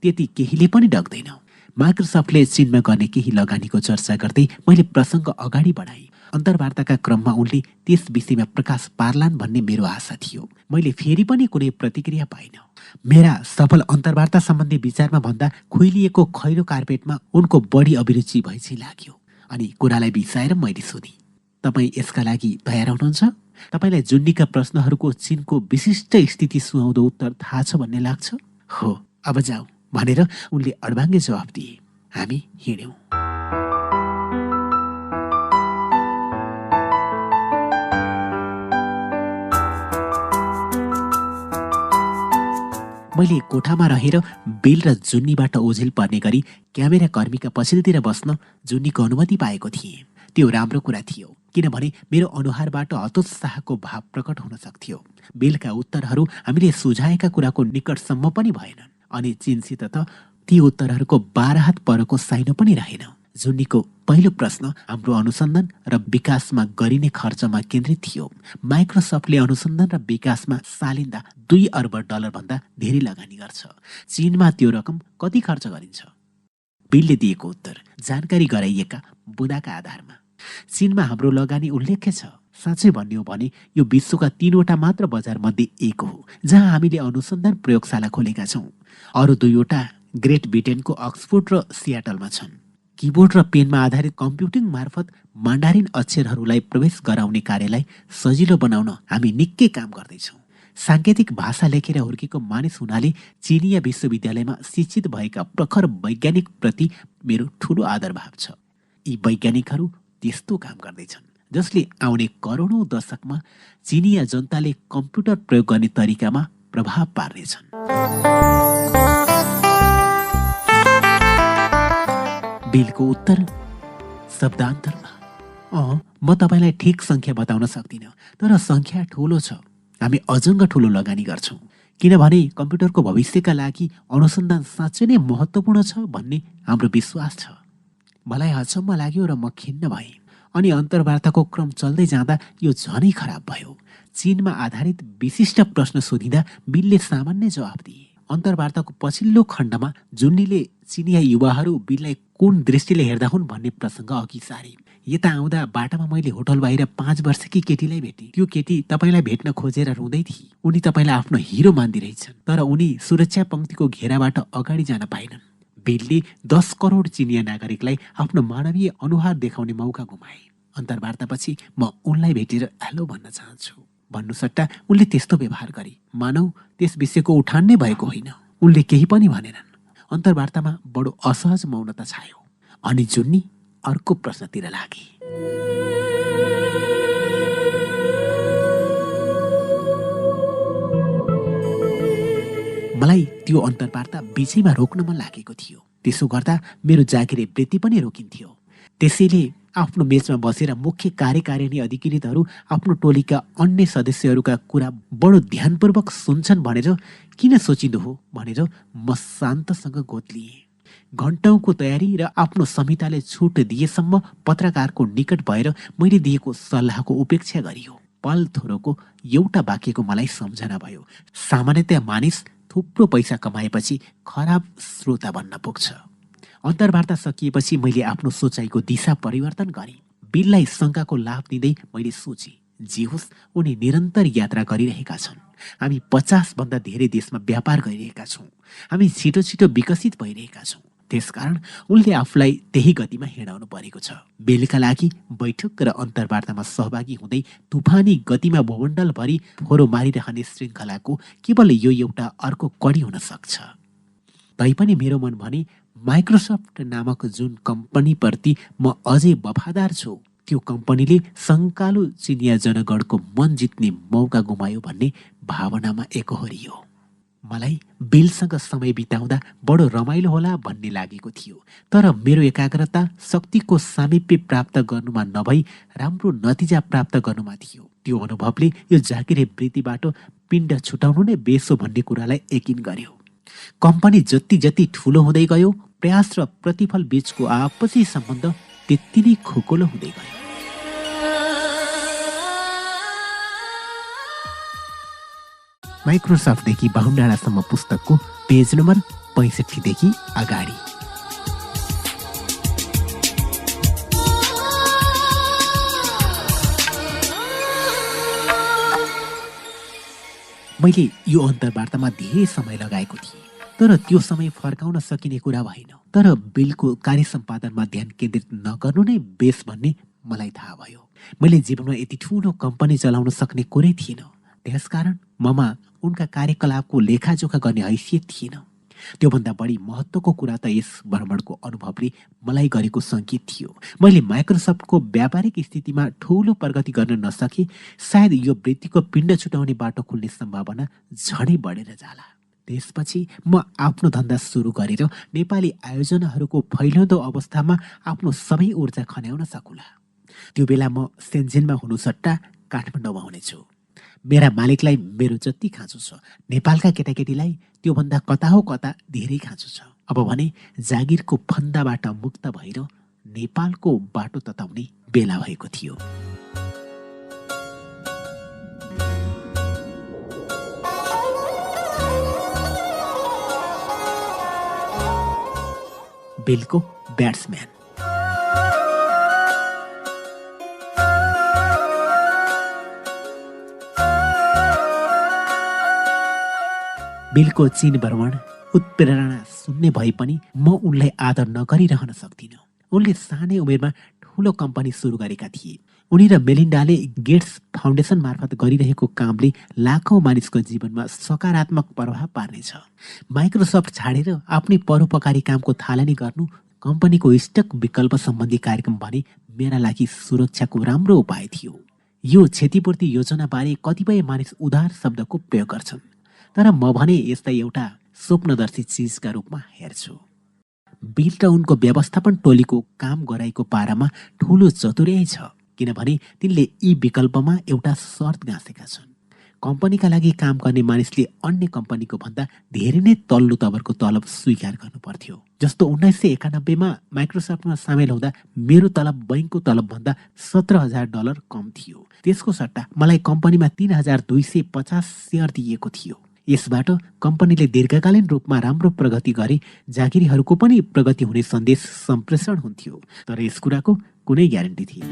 त्यति केहीले पनि डग्दैन। माइक्रोसफ्टले चीनमा गर्ने केही लगानीको चर्चा गर्दै मैले प्रसङ्ग अगाडि बढाएँ। अन्तर्वार्ताका क्रममा उनले त्यस विषयमा प्रकाश पार्लान् भन्ने मेरो आशा थियो। मैले फेरि पनि कुनै प्रतिक्रिया पाइनँ। मेरा सफल अन्तर्वार्ता सम्बन्धी विचारमा भन्दा खुइलिएको खैरो कार्पेटमा उनको बढी अभिरुचि भएपछि लाग्यो अनि कुरालाई बिसाएर मैले सोधेँ, तपाईँ यसका लागि तयार हुनुहुन्छ? तपाईँलाई जुन्नीका प्रश्नहरूको चीनको विशिष्ट स्थिति सुहाउँदो उत्तर थाहा छ भन्ने लाग्छ? हो, अब जाऊ भनेर उनले अडबाङ्गे जवाफ दिए। हामी हिँड्यौँ। मैले कोठामा रहेर बिल र जुन्नीबाट ओझेल पर्ने गरी क्यामेरा कर्मीका पछिल्तिर बस्न जुन्नीको अनुमति पाएको थिएँ। त्यो राम्रो कुरा थियो, किनभने मेरो अनुहारबाट हतोत्साहको भाव प्रकट हुन सक्थ्यो। बिलका उत्तरहरू हामीले सुझाएका कुराको निकटसम्म पनि भएनन् अनि चीनसित त ती उत्तरहरूको 12 हात परको साइनो पनि रहेन। जुन्नीको पहिलो प्रश्न हाम्रो अनुसन्धान र विकासमा गरिने खर्चमा केन्द्रित थियो। माइक्रोसफ्टले अनुसन्धान र विकासमा सालिन्दा $2 अर्ब भन्दा धेरै लगानी गर्छ। चीनमा त्यो रकम कति खर्च गरिन्छ? बिलले दिएको उत्तर जानकारी गराइएका बुदाका आधारमा चीनमा हाम्रो लगानी उल्लेख्य छ। साँच्चै भन्ने हो भने यो विश्वका 3वटा मात्र बजार मध्ये एक हो जहाँ हामीले अनुसन्धान प्रयोगशाला खोलेका छौँ। अरू 2वटा ग्रेट ब्रिटेनको अक्सफोर्ड र सियाटलमा छन्। किबोर्ड र पेनमा आधारित कम्प्युटिङ मार्फत मान्डारिन अक्षरहरूलाई प्रवेश गराउने कार्यलाई सजिलो बनाउन हामी निकै काम गर्दैछौँ। साङ्केतिक भाषा लेखेर हुर्केको मानिस हुनाले चिनिया विश्वविद्यालयमा शिक्षित भएका प्रखर वैज्ञानिकप्रति मेरो ठुलो आदरभाव छ। यी वैज्ञानिकहरू त्यस्तो काम गर्दैछन् जसले आउने करोडौं दशकमा चिनिया जनताले कम्प्युटर प्रयोग गर्ने तरिकामा प्रभाव पार्नेछन्। बिलको उत्तर शब्दान्तरमा म तपाईँलाई ठिक सङ्ख्या बताउन सक्दिनँ, तर सङ्ख्या ठुलो छ। हामी अजङ्ग ठुलो लगानी गर्छौँ किनभने कम्प्युटरको भविष्यका लागि अनुसन्धान साँच्चै नै महत्त्वपूर्ण छ भन्ने हाम्रो विश्वास छ। मलाई अचम्म लाग्यो र म खिन्न भएँ। अनि अन्तर्वार्ताको क्रम चल्दै जाँदा यो झनै खराब भयो। चीनमा आधारित विशिष्ट प्रश्न सोधिँदा बिलले सामान्य जवाफ दिए। अन्तर्वार्ताको पछिल्लो खण्डमा जुन्नीले चिनिया युवाहरू बिललाई कुन दृष्टिले हेर्दा हुन् भन्ने प्रसङ्ग अघि सारे। यता आउँदा बाटामा मैले होटल बाहिर 5 वर्षकी केटीलाई भेटेँ। त्यो केटी तपाईँलाई भेट्न खोजेर रुँदै थिए। उनी तपाईँलाई आफ्नो हिरो मान्दिरहेछन्, तर उनी सुरक्षा पङ्क्तिको घेराबाट अगाडि जान पाएनन्। बिलले 10 करोड चिनिया नागरिकलाई आफ्नो मानवीय अनुहार देखाउने मौका गुमाए। अन्तर्वार्तापछि म उनलाई भेटेर हेलो भन्न चाहन्छु भन्नु सट्टा उनले त्यस्तो व्यवहार गरे मानौ त्यस विषयको उठान नै भएको होइन। उनले केही पनि भनेनन्। अन्तर्वार्तामा बडो असहज मौनता छायो अनि जुन्नी अर्को प्रश्नतिर लागे। मलाई त्यो अन्तर्वार्ता बिचैमा रोक्न मन लागेको थियो। त्यसो गर्दा मेरो जागिरे वृत्ति पनि रोकिन्थ्यो। त्यसैले आफ्नो मेचमा बसेर मुख्य कार्यकारिणी अधिकृतहरू आफ्नो टोलीका अन्य सदस्यहरूका कुरा बडो ध्यानपूर्वक सुन्छन् भनेर किन सोचिँदो हो भनेर म शान्तसँग गोत्लिएँ। घण्टौँको तयारी र आफ्नो संहिताले छुट दिएसम्म पत्रकारको निकट भएर मैले दिएको सल्लाहको उपेक्षा गरियो। पल थोरोको एउटा वाक्यको मलाई सम्झना भयो। सामान्यतया मानिस थुप्रो पैसा कमाएपछि खराब श्रोता बन्न पुग्छ। अन्तर्वार्ता सकिएपछि मैले आफ्नो सोचाइको दिशा परिवर्तन गरेँ। बिललाई शङ्काको लाभ दिँदै मैले सोचेँ, जे होस् उनी निरन्तर यात्रा गरिरहेका छन्। हामी 50 भन्दा धेरै देशमा व्यापार गरिरहेका छौँ। हामी छिटो छिटो विकसित भइरहेका छौँ। त्यसकारण उनले आफूलाई त्यही गतिमा हिँडाउनु परेको छ। बेलका लागि बैठक र अन्तर्वार्तामा सहभागी हुँदै तुफानी गतिमा भूमण्डलभरि फोहोरो मारिरहने श्रृङ्खलाको केवल यो एउटा अर्को कडी हुन सक्छ। तैपनि मेरो मन भने माइक्रोसफ्ट नामक जुन कम्पनीप्रति म अझै वफादार छु, त्यो कम्पनीले सङ्कालु चिनिया जनगणको मन जित्ने मौका गुमायो भन्ने भावनामा एकहोरियो। मलाई बिलसँग समय बिताउँदा बडो रमाइलो होला भन्ने लागेको थियो, तर मेरो एकाग्रता शक्तिको सामिप्य प्राप्त गर्नुमा नभई राम्रो नतिजा प्राप्त गर्नुमा थियो। त्यो अनुभवले यो जागिरे वृत्तिबाट पिण्ड छुटाउनु नै बेस हो भन्ने कुरालाई यकिन गर्यो। कम्पनी जति जति ठुलो हुँदै गयो, प्रयास र प्रतिफल बीचको आपसी सम्बन्ध त्यति नै खोकलो हुँदै गयो। माइक्रोसफ्टदेखि बाहुन्डाँडासम्म पुस्तकको पेज नम्बर 65 देखि अगाडि। मैले यो अन्तर्वार्तामा धेरै समय लगाएको थिएँ, तर त्यो समय फर्काउन सकिने कुरा भएन। तर बिलको कार्य सम्पादनमा ध्यान केन्द्रित नगर्नु नै बेस भन्ने मलाई थाहा भयो। मैले जीवनमा यति ठुलो कम्पनी चलाउन सक्ने कुरै थिएन। त्यसकारण ममा उनका कार्यकलापको लेखाजोखा गर्ने हैसियत थिएन। त्योभन्दा बढी महत्त्वको कुरा त यस भ्रमणको अनुभवले मलाई गरेको सङ्केत थियो। मैले माइक्रोसफ्टको व्यापारिक स्थितिमा ठुलो प्रगति गर्न नसके सायद यो वृत्तिको पिण्ड छुटाउने बाटो खुल्ने सम्भावना झनै बढेर जाला। त्यसपछि म आफ्नो धन्दा सुरु गरेर नेपाली आयोजनाहरूको फैलिँदो अवस्थामा आफ्नो सबै ऊर्जा खन्याउन सकुला। त्यो बेला म सेन्जेनमा हुनु सट्टा काठमाडौँमा हुनेछु। मेरा मालिकलाई मेरो जति खाँचो छ, नेपालका केटाकेटीलाई त्योभन्दा कता हो कता धेरै खाँचो छ। अब भने जागिरको फन्दाबाट मुक्त भएर नेपालको बाटो तताउने बेला भएको थियो। बिलको ब्याट्सम्यान। बिलको चीन भ्रमण उत्प्रेरणा शून्य भए पनि म उनलाई आदर नगरिरहन सक्दिनँ। उनले सानै उमेरमा ठुलो कम्पनी सुरु गरेका थिए। उनी र मेलिन्डाले गेट्स फाउन्डेसन मार्फत गरिरहेको कामले लाखौं मानिसको जीवनमा सकारात्मक प्रभाव पार्नेछ। माइक्रोसफ्ट छाडेर आफ्नै परोपकारी कामको थालनी गर्नु कम्पनीको स्टक विकल्प सम्बन्धी कार्यक्रम भने मेरा लागि सुरक्षाको राम्रो उपाय थियो। यो क्षतिपूर्ति योजनाबारे कतिपय मानिस उदार शब्दको प्रयोग गर्छन्, तर म भने यसलाई एउटा स्वप्नदर्शी चिजका रूपमा हेर्छु। बिल र उनको व्यवस्थापन टोलीको काम गराएको पारामा ठूलो चतुर्याइ छ, किनभने तिनले यी विकल्पमा एउटा शर्त गाँसेका छन्। कम्पनीका लागि काम गर्ने मानिसले अन्य कम्पनीको भन्दा धेरै नै तल्लो तबरको तलब स्वीकार गर्नु पर्थ्यो। जस्तो 1991 मा माइक्रोसफ्टमा सामेल हुँदा मेरो तलब बैंकको तलबभन्दा $17,000 कम थियो। त्यसको सट्टा मलाई कम्पनीमा 3,250 सेयर दिएको थियो। यसबाट कम्पनीले दीर्घकालीन रूपमा राम्रो प्रगति गरे जागिरीहरूको पनि प्रगति हुने सन्देश सम्प्रेषण हुन्थ्यो, तर यस कुराको कुनै ग्यारेन्टी थिएन।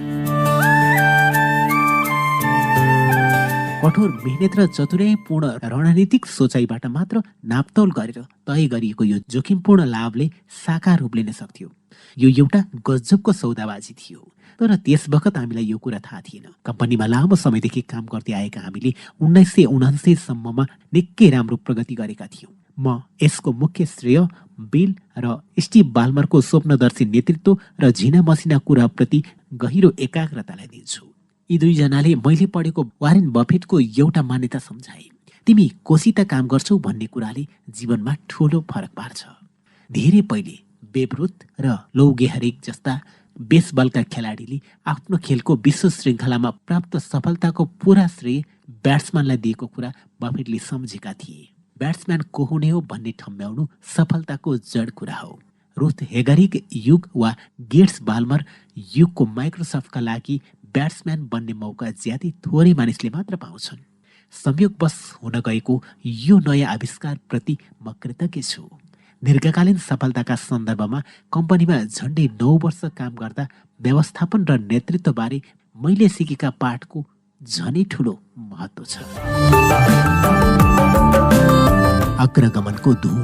कठोर मेहनत र चतुर्याइपूर्ण रणनीतिक सोचाइबाट मात्र नापतोल गरेर तय गरिएको यो जोखिमपूर्ण लाभले साकार रूप लिन सक्थ्यो। यो एउटा गजबको सौदाबाजी थियो, तर त्यस बखत हामीलाई यो कुरा थाहा थिएन। कम्पनीमा लामो समयदेखि काम गर्दै आएका हामीले 1979 सम्ममा निकै राम्रो प्रगति गरेका थियौँ। म यसको मुख्य श्रेय बिल र स्टिभ बाल्मरको स्वप्नदर्शी नेतृत्व र झिना मसिना कुराप्रति गहिरो एकाग्रतालाई दिन्छु। यी दुईजनाले मैले पढेको वारेन बफेटको एउटा मान्यता सम्झाए, तिमी कोसिता काम गर्छौ भन्ने कुराले जीवनमा ठूलो फरक पार्छ। धेरै पहिले बेब रुथ र लौ गेहरिक जस्ता बेसबलका खेलाडीले आफ्नो खेलको विश्व श्रृङ्खलामा प्राप्त सफलताको पूरा श्रेय ब्याट्सम्यानलाई दिएको कुरा बफेटले सम्झेका थिए। ब्याट्सम्यान को हुने हो भन्ने ठम्ब्याउनु सफलताको जड कुरा हो। रुथ हेगरिक युग वा गेट्स बाल्मर युगको माइक्रोसफ्टका लागि ब्याट्सम्यान बन्ने मौका ज्यादै थोरै मानिसले मात्र पाउँछन्। संयोगवश हुन गएको यो नयाँ आविष्कारप्रति म कृतज्ञ छु। दीर्घकालीन सफलताका सन्दर्भमा कम्पनीमा झन्डै 9 वर्ष काम गर्दा व्यवस्थापन र नेतृत्वबारे मैले सिकेका पाठको झनै ठूलो महत्त्व छ। अग्रगमनको धुन।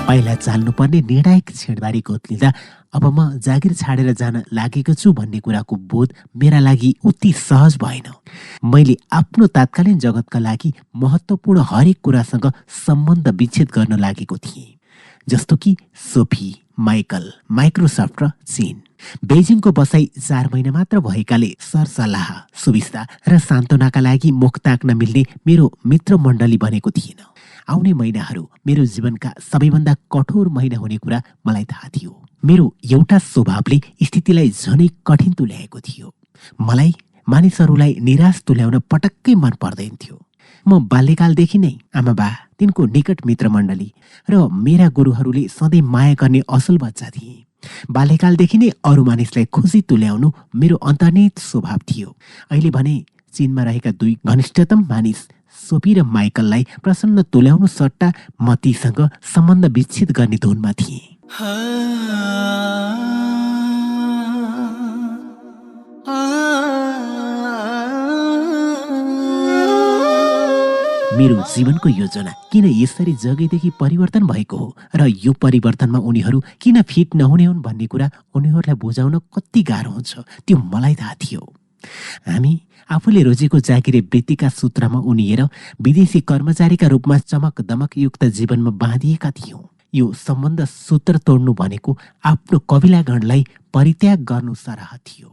पहिला चाल्नुपर्ने निर्णायक छेडबारी गोत्लिँदा अब म जागिर छाडेर जान लागेको छु भन्ने कुराको बोध मेरा लागि उति सहज भएन। मैले आफ्नो तात्कालीन जगतका लागि महत्त्वपूर्ण हरेक कुरासँग सम्बन्ध विच्छेद गर्न लागेको थिएँ, जस्तो कि सोफी, माइकल, माइक्रोसफ्ट र चीन। बेजिङको बसाई 4 महिना मात्र भएकाले सरसल्लाह, सुविस्ता र सान्त्वनाका लागि मुख ताक्न मिल्ने मेरो मित्र मण्डली बनेको थिएन। आउने महिनाहरू मेरो जीवनका सबैभन्दा कठोर महिना हुने कुरा मलाई थाहा थियो। मेरो एउटा स्वभावले स्थितिलाई झनै कठिन तुल्याएको थियो। मलाई मानिसहरूलाई निराश तुल्याउन पटक्कै मन पर्दैन थियो। म बाल्यकालदेखि नै आमाबा, तिनको निकट मित्र मण्डली र मेरा गुरुहरूले सधैँ माया गर्ने असल बच्चा थिए। बाल्यकालदेखि नै अरू मानिसलाई खुसी तुल्याउनु मेरो अन्तर्निहित स्वभाव थियो। अहिले भने चीनमा रहेका 2 घनिष्ठतम मानिस सोफी र माइकललाई प्रसन्न तुल्याउनु सट्टा म तीसँग सम्बन्ध विच्छेद गर्ने धुनमा थिएँ। मेरो जीवनको योजना किन यसरी जगैदेखि परिवर्तन भएको हो र यो परिवर्तनमा उनीहरू किन फिट नहुने हुन् भन्ने कुरा उनीहरूलाई बुझाउन कति गाह्रो हुन्छ त्यो मलाई थाहा थियो। हामी आफूले रोजेको जागिरे वृत्तिका सूत्रमा उनिएर विदेशी कर्मचारीका रूपमा चमक दमक युक्त जीवनमा बाँधिएका थियौँ। यो सम्बन्ध सूत्र तोड्नु भनेको आफ्नो कविलागणलाई परित्याग गर्नु सरह थियो।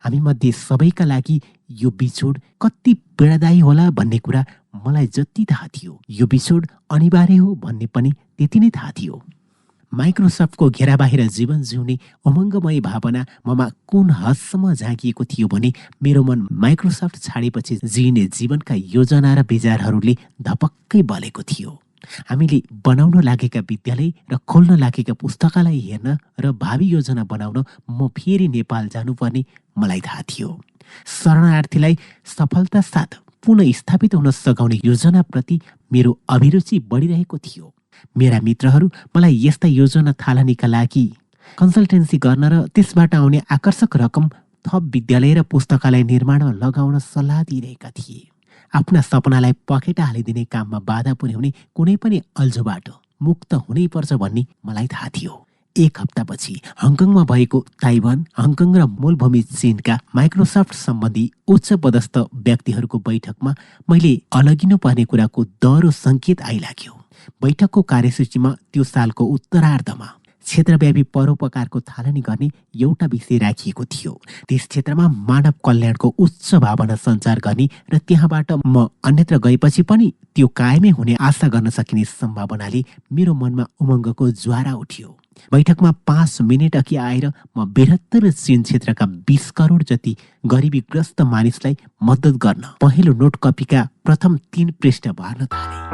हामी मध्ये सबैका लागि यो बिछोड कति पीडादायी होला भन्ने कुरा मलाई जति थाहा थियो, यो बिछोड अनिवार्य हो भन्ने पनि त्यति नै थाहा थियो। माइक्रोसफ्टको घेराबाहिर जीवन जिउने उमङ्गमय भावना ममा कुन हदसम्म झाँकिएको थियो भने मेरो मन माइक्रोसफ्ट छाडेपछि जिइने जीवनका योजना र विचारहरूले धपक्कै बलेको थियो। हामीले बनाउन लागेका विद्यालय र खोल्न लागेका पुस्तकालय हेर्न र भावी योजना बनाउन म फेरि नेपाल जानुपर्ने मलाई थाहा थियो। शरणार्थीलाई सफलता साथ पुनः स्थापित हुन सघाउने योजनाप्रति मेरो अभिरुचि बढिरहेको थियो। मेरा मित्रहरू मलाई यस्ता योजना थालनीका लागि कन्सल्टेन्सी गर्न र त्यसबाट आउने आकर्षक रकम थप विद्यालय र पुस्तकालय निर्माणमा लगाउन सल्लाह दिइरहेका थिए। आफ्ना सपनालाई पखेटा हालिदिने काममा बाधा पुर्याउने कुनै पनि अल्झोबाट मुक्त हुनैपर्छ भन्ने मलाई थाहा थियो। एक हप्तापछि हङकङमा भएको ताइवान, हङकङ र मूलभूमि चीनका माइक्रोसफ्ट सम्बन्धी उच्च पदस्थ व्यक्तिहरूको बैठकमा मैले अलगिनु पर्ने कुराको दह्रो सङ्केत आइलाग्यो। बैठकको कार्यसूचीमा त्यो सालको उत्तरार्धमा क्षेत्रव्यापी परोपकारको थालनी गर्ने एउटा विषय राखिएको थियो। त्यस क्षेत्रमा मानव कल्याणको उच्च भावना सञ्चार गर्ने र त्यहाँबाट म अन्यत्र गएपछि पनि त्यो कायमै हुने आशा गर्न सकिने सम्भावनाले मेरो मनमा उमङ्गको ज्वारा उठ्यो। बैठकमा 5 मिनेट अघि आएर म बृहत्तर चीन क्षेत्रका 20 करोड जति गरिबीग्रस्त मानिसलाई मद्दत गर्न पहिलो नोट कपीका प्रथम 3 पृष्ठ भर्न थाले।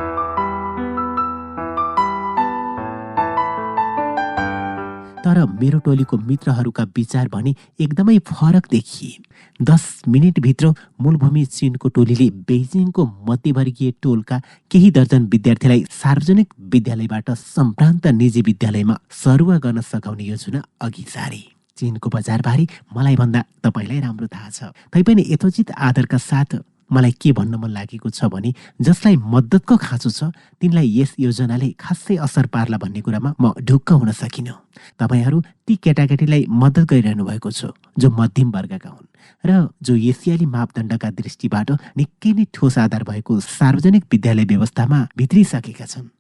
तर मेरो टोलीको मित्रहरूका विचार भने एकदमै फरक देखिए। 10 मिनेटभित्र मूलभूमि चीनको टोलीले बेइजिङको मध्यवर्गीय टोलका केही दर्जन विद्यार्थीलाई सार्वजनिक विद्यालयबाट सम्प्रान्त निजी विद्यालयमा सरुवा गर्न सघाउने योजना अघि सारे। चीनको बजारबारे मलाई भन्दा तपाईँलाई राम्रो थाहा छ। तैपनि यथोचित आदरका साथ मलाई के भन्न मन लागेको छ भने जसलाई मद्दतको खाँचो छ तिनलाई यस योजनाले खासै असर पार्ला भन्ने कुरामा म ढुक्क हुन सकिनँ। तपाईँहरू ती केटाकेटीलाई मद्दत गरिरहनु भएको छ जो मध्यम वर्गका हुन् र जो एसियाली मापदण्डका दृष्टिबाट निकै नै ठोस आधार भएको सार्वजनिक विद्यालय व्यवस्थामा भित्रिसकेका छन्।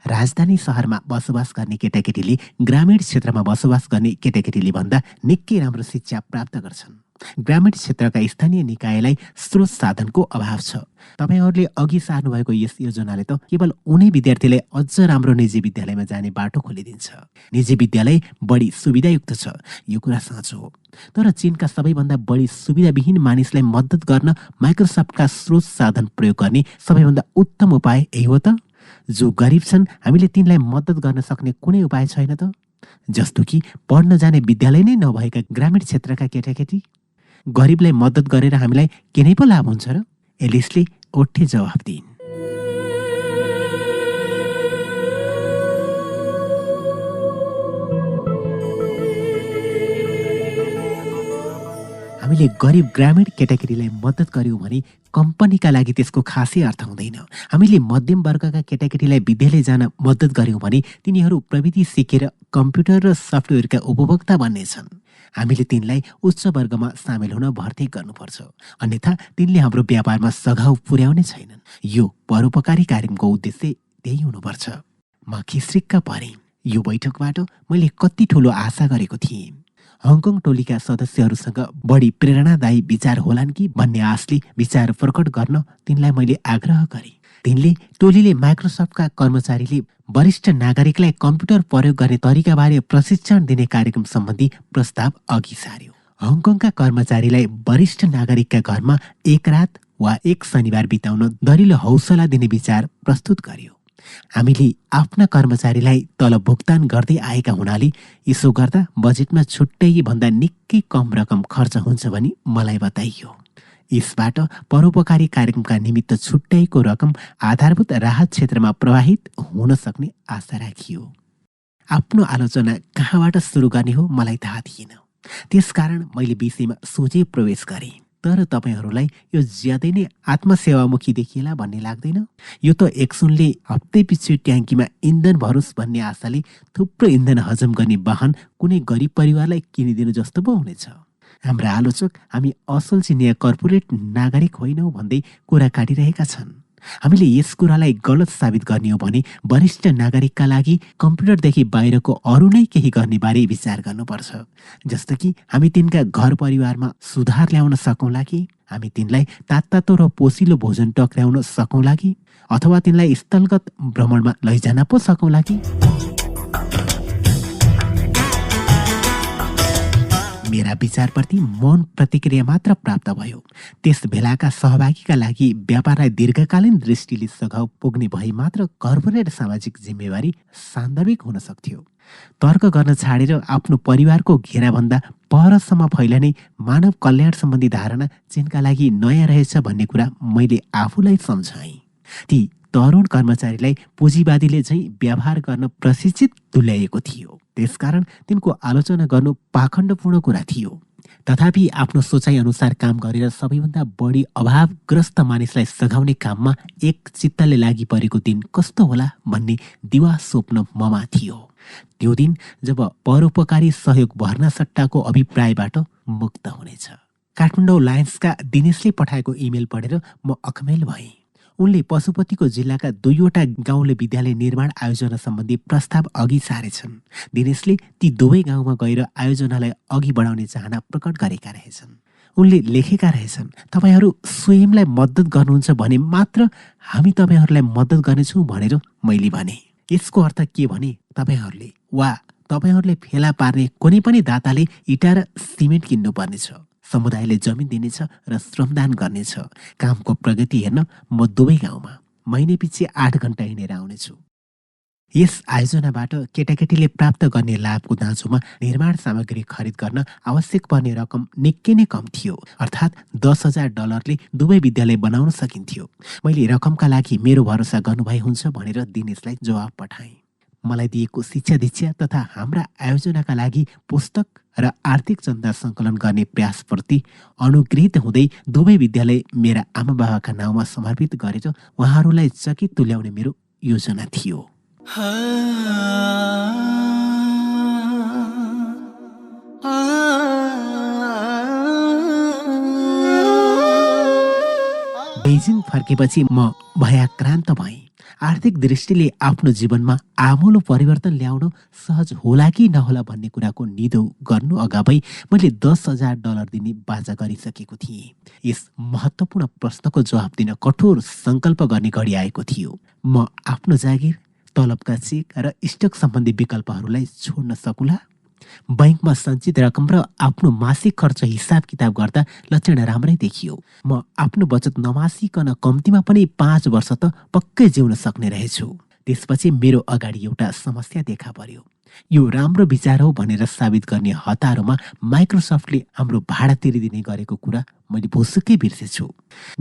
राजधानी शहरमा बसोबास गर्ने केटाकेटीले ग्रामीण क्षेत्रमा बसोबास गर्ने केटाकेटीले भन्दा निकै राम्रो शिक्षा प्राप्त गर्छन्। ग्रामीण क्षेत्रका स्थानीय निकायलाई स्रोत साधनको अभाव छ। तपाईँहरूले अघि सार्नुभएको यस योजनाले त केवल उनै विद्यार्थीलाई अझ राम्रो निजी विद्यालयमा जाने बाटो खोलिदिन्छ। निजी विद्यालय बढी सुविधायुक्त छ, यो कुरा साँचो हो। तर चीनका सबैभन्दा बढी सुविधाविहीन मानिसलाई मद्दत गर्न माइक्रोसफ्टका स्रोत साधन प्रयोग गर्ने सबैभन्दा उत्तम उपाय यही हो त। जो गरिब छन् हामीले तिनलाई मद्दत गर्न सक्ने कुनै उपाय छैन त। जस्तो कि पढ्न जाने विद्यालय नै नभएका ग्रामीण क्षेत्रका केटाकेटी। गरिबलाई मद्दत गरेर हामीलाई के नै पो लाभ हुन्छ र? एलिसले ओठे जवाफ दिइन्। हामीले गरिब ग्रामीण केटाकेटीलाई मद्दत गर्यौँ भने कम्पनीका लागि त्यसको खासै अर्थ हुँदैन। हामीले मध्यम वर्गका केटाकेटीलाई विद्यालय जान मद्दत गर्यौँ भने तिनीहरू प्रविधि सिकेर कम्प्युटर र सफ्टवेयरका उपभोक्ता बन्नेछन्। हामीले तिनलाई उच्च वर्गमा सामेल हुन भर्ती गर्नुपर्छ, अन्यथा तिनले हाम्रो व्यापारमा सघाउ पुर्याउने छैनन्। यो परोपकारी कार्यक्रमको उद्देश्य त्यही हुनुपर्छ। म खिस्रिक्क परेँ। यो बैठकबाट मैले कति ठुलो आशा गरेको थिएँ। हङकङ टोलीका सदस्यहरूसँग बढी प्रेरणादायी विचार होलान् कि भन्ने आशले विचार प्रकट गर्न तिनलाई मैले आग्रह गरेँ। टोलीले माइक्रोसफ्टका कर्मचारीले वरिष्ठ नागरिकलाई कम्प्युटर प्रयोग गर्ने तरिकाबारे प्रशिक्षण दिने कार्यक्रम सम्बन्धी प्रस्ताव अघि सार्यो। हङकङका कर्मचारीलाई वरिष्ठ नागरिकका घरमा एक रात वा एक शनिबार बिताउन दरिलो हौसला दिने विचार प्रस्तुत गर्यो। हामीले आफ्ना कर्मचारीलाई तलब भुक्तान गर्दै आएका हुनाले यसो गर्दा बजेटमा छुट्टै भन्दा निकै कम रकम खर्च हुन्छ भनी मलाई बताइयो। यसबाट परोपकारी कार्यक्रमका निमित्त छुट्याएको रकम आधारभूत राहत क्षेत्रमा प्रवाहित हुन सक्ने आशा राखियो। आफ्नो आलोचना कहाँबाट सुरु गर्ने हो मलाई थाहा थिएन। त्यसकारण मैले विषयमा सोझै प्रवेश गरेँ। तर तपाईँहरूलाई यो ज्यादै नै आत्मसेवामुखी देखिएला भन्ने लाग्दैन? यो त एक्सुनले हप्तै पछि ट्याङ्कीमा इन्धन भरोस् भन्ने आशाले थुप्रो इन्धन हजम गर्ने वाहन कुनै गरिब परिवारलाई किनिदिनु जस्तो पो हुनेछ। हाम्रा आलोचक हामी असल चिनिया कर्पोरेट नागरिक होइनौँ भन्दै कुरा काटिरहेका छन्। हामीले यस कुरालाई गलत साबित गर्ने हो भने वरिष्ठ नागरिकका लागि कम्प्युटरदेखि बाहिरको अरू नै केही गर्ने बारे विचार गर्नुपर्छ। जस्तो कि हामी तिनका घर परिवारमा सुधार ल्याउन सकौँला कि, हामी तिनलाई तातो र पोसिलो भोजन टक्र्याउन सकौँला कि, अथवा तिनलाई स्थलगत भ्रमणमा लैजान पो सकौँला कि। नयाँ विचारप्रति मौन प्रतिक्रिया मात्र प्राप्त भयो। त्यस बेलाका सहभागीका लागि व्यापारलाई दीर्घकालीन दृष्टिले सघाउ पुग्ने भए मात्र कर्पोरेट सामाजिक जिम्मेवारी सान्दर्भिक हुन सक्थ्यो। तर्क गर्न छाडेर आफ्नो परिवारको घेराभन्दा परसम्म फैलने मानव कल्याण सम्बन्धी धारणा जिनका लागि नयाँ रहेछ भन्ने कुरा मैले आफूलाई सम्झाएँ। ती तरुण कर्मचारीलाई पुँजीवादीले चाहिँ व्यवहार गर्न प्रशिक्षित तुल्याएको थियो। त्यसकारण तिनको आलोचना गर्नु पाखण्डपूर्ण कुरा थियो। तथापि आफ्नो सोचाइ अनुसार काम गरेर सबैभन्दा बढी अभावग्रस्त मानिसलाई सघाउने काममा एक चित्तले लागि परेको दिन कस्तो होला भन्ने दिवा स्वप्न ममा थियो। त्यो दिन जब परोपकारी सहयोग भर्ना सट्टाको अभिप्रायबाट मुक्त हुनेछ। काठमाडौँ लायन्सका दिनेशले पठाएको इमेल पढेर म अखमेल भएँ। उनले पशुपतिको जिल्लाका 2वटा गाउँले विद्यालय निर्माण आयोजना सम्बन्धी प्रस्ताव अघि सारेछन्। दिनेशले ती दुवै गाउँमा गएर आयोजनालाई अघि बढाउने चाहना प्रकट गरेका रहेछन्। उनले लेखेका रहेछन्, तपाईहरू स्वयंलाई मद्दत गर्नुहुन्छ भने मात्र हामी तपाईहरूलाई मद्दत गर्नेछौँ भनेर मैले भने। यसको अर्थ के भने तपाईहरूले वा तपाईहरूले फेला पार्ने कुनै पनि दाताले इँटा र सिमेन्ट किन्नुपर्नेछ, समुदायले जमिन दिनेछ र श्रमदान गर्नेछ। कामको प्रगति हेर्न म दुवै गाउँमा महिने पछि 8 घण्टा हिँडेर आउनेछु। यस आयोजनाबाट केटाकेटीले प्राप्त गर्ने लाभको दाँजोमा निर्माण सामग्री खरिद गर्न आवश्यक पर्ने रकम निकै नै कम थियो, अर्थात् $10,000 दुवै विद्यालय बनाउन सकिन्थ्यो। मैले रकमका लागि मेरो भरोसा गर्नुभए हुन्छ भनेर दिनेशलाई जवाब पठाएँ। मलाई दिएको शिक्षा दीक्षा तथा हाम्रा आयोजनाका लागि पुस्तक र आर्थिक चन्दा सङ्कलन गर्ने प्रयासप्रति अनुगृहित हुँदै दुवै विद्यालय मेरा आमा बाबाका नाउँमा समर्पित गरेर उहाँहरूलाई चकित तुल्याउने मेरो योजना थियो। बेजिङ फर्केपछि म भयाक्रान्त भएँ। आर्थिक दृष्टिले आफ्नो जीवनमा आमूलो परिवर्तन ल्याउन सहज होला कि नहोला भन्ने कुराको निदो गर्नु अगावै मैले $10,000 दिने बाजा गरिसकेको थिएँ। यस महत्त्वपूर्ण प्रश्नको जवाब दिन कठोर सङ्कल्प गर्ने घडी आएको थियो। म आफ्नो जागिर, तलबका चेक र स्टक सम्बन्धी विकल्पहरूलाई छोड्न सकुला? बैंकमा सञ्चित रकम र आफ्नो मासिक खर्च हिसाब किताब गर्दा लक्षण राम्रै देखियो। म आफ्नो बचत नमासिकन कम्तीमा पनि 5 वर्ष त पक्कै जिउन सक्ने रहेछु। त्यसपछि मेरो अगाडि एउटा समस्या देखा पर्यो। यो राम्रो विचार हो भनेर साबित गर्ने हतारोमा माइक्रोसफ्टले हाम्रो भाडा तिरिदिने गरेको कुरा मैले भुसुक्कै बिर्सेछु।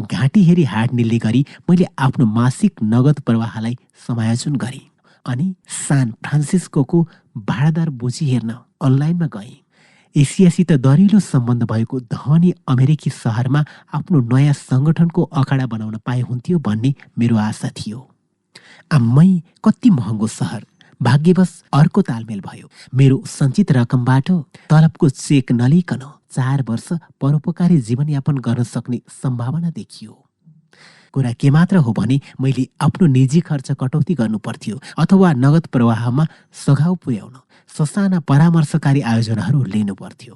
घाँटी हेरी हाड निल्ने गरी मैले आफ्नो मासिक नगद प्रवाहलाई समायोजन गरेँ अनि सान फ्रान्सिस्कोको भाडादार बुझी हेर्न अनलाइनमा गएँ। एसियासित दरिलो सम्बन्ध भएको धनी अमेरिकी सहरमा आफ्नो नयाँ सङ्गठनको अखाडा बनाउन पाए हुन्थ्यो भन्ने मेरो आशा थियो। आम्मै कति महँगो सहर! भाग्यवश अर्को तालमेल भयो। मेरो सञ्चित रकमबाट तलबको चेक नलिकन 4 वर्ष परोपकारी जीवनयापन गर्न सक्ने सम्भावना देखियो। कुरा के मात्र हो भने मैले आफ्नो निजी खर्च कटौती गर्नु पर्थ्यो अथवा नगद प्रवाहमा सघाउ पुर्याउन ससाना परामर्शकारी आयोजनाहरू लिनु पर्थ्यो।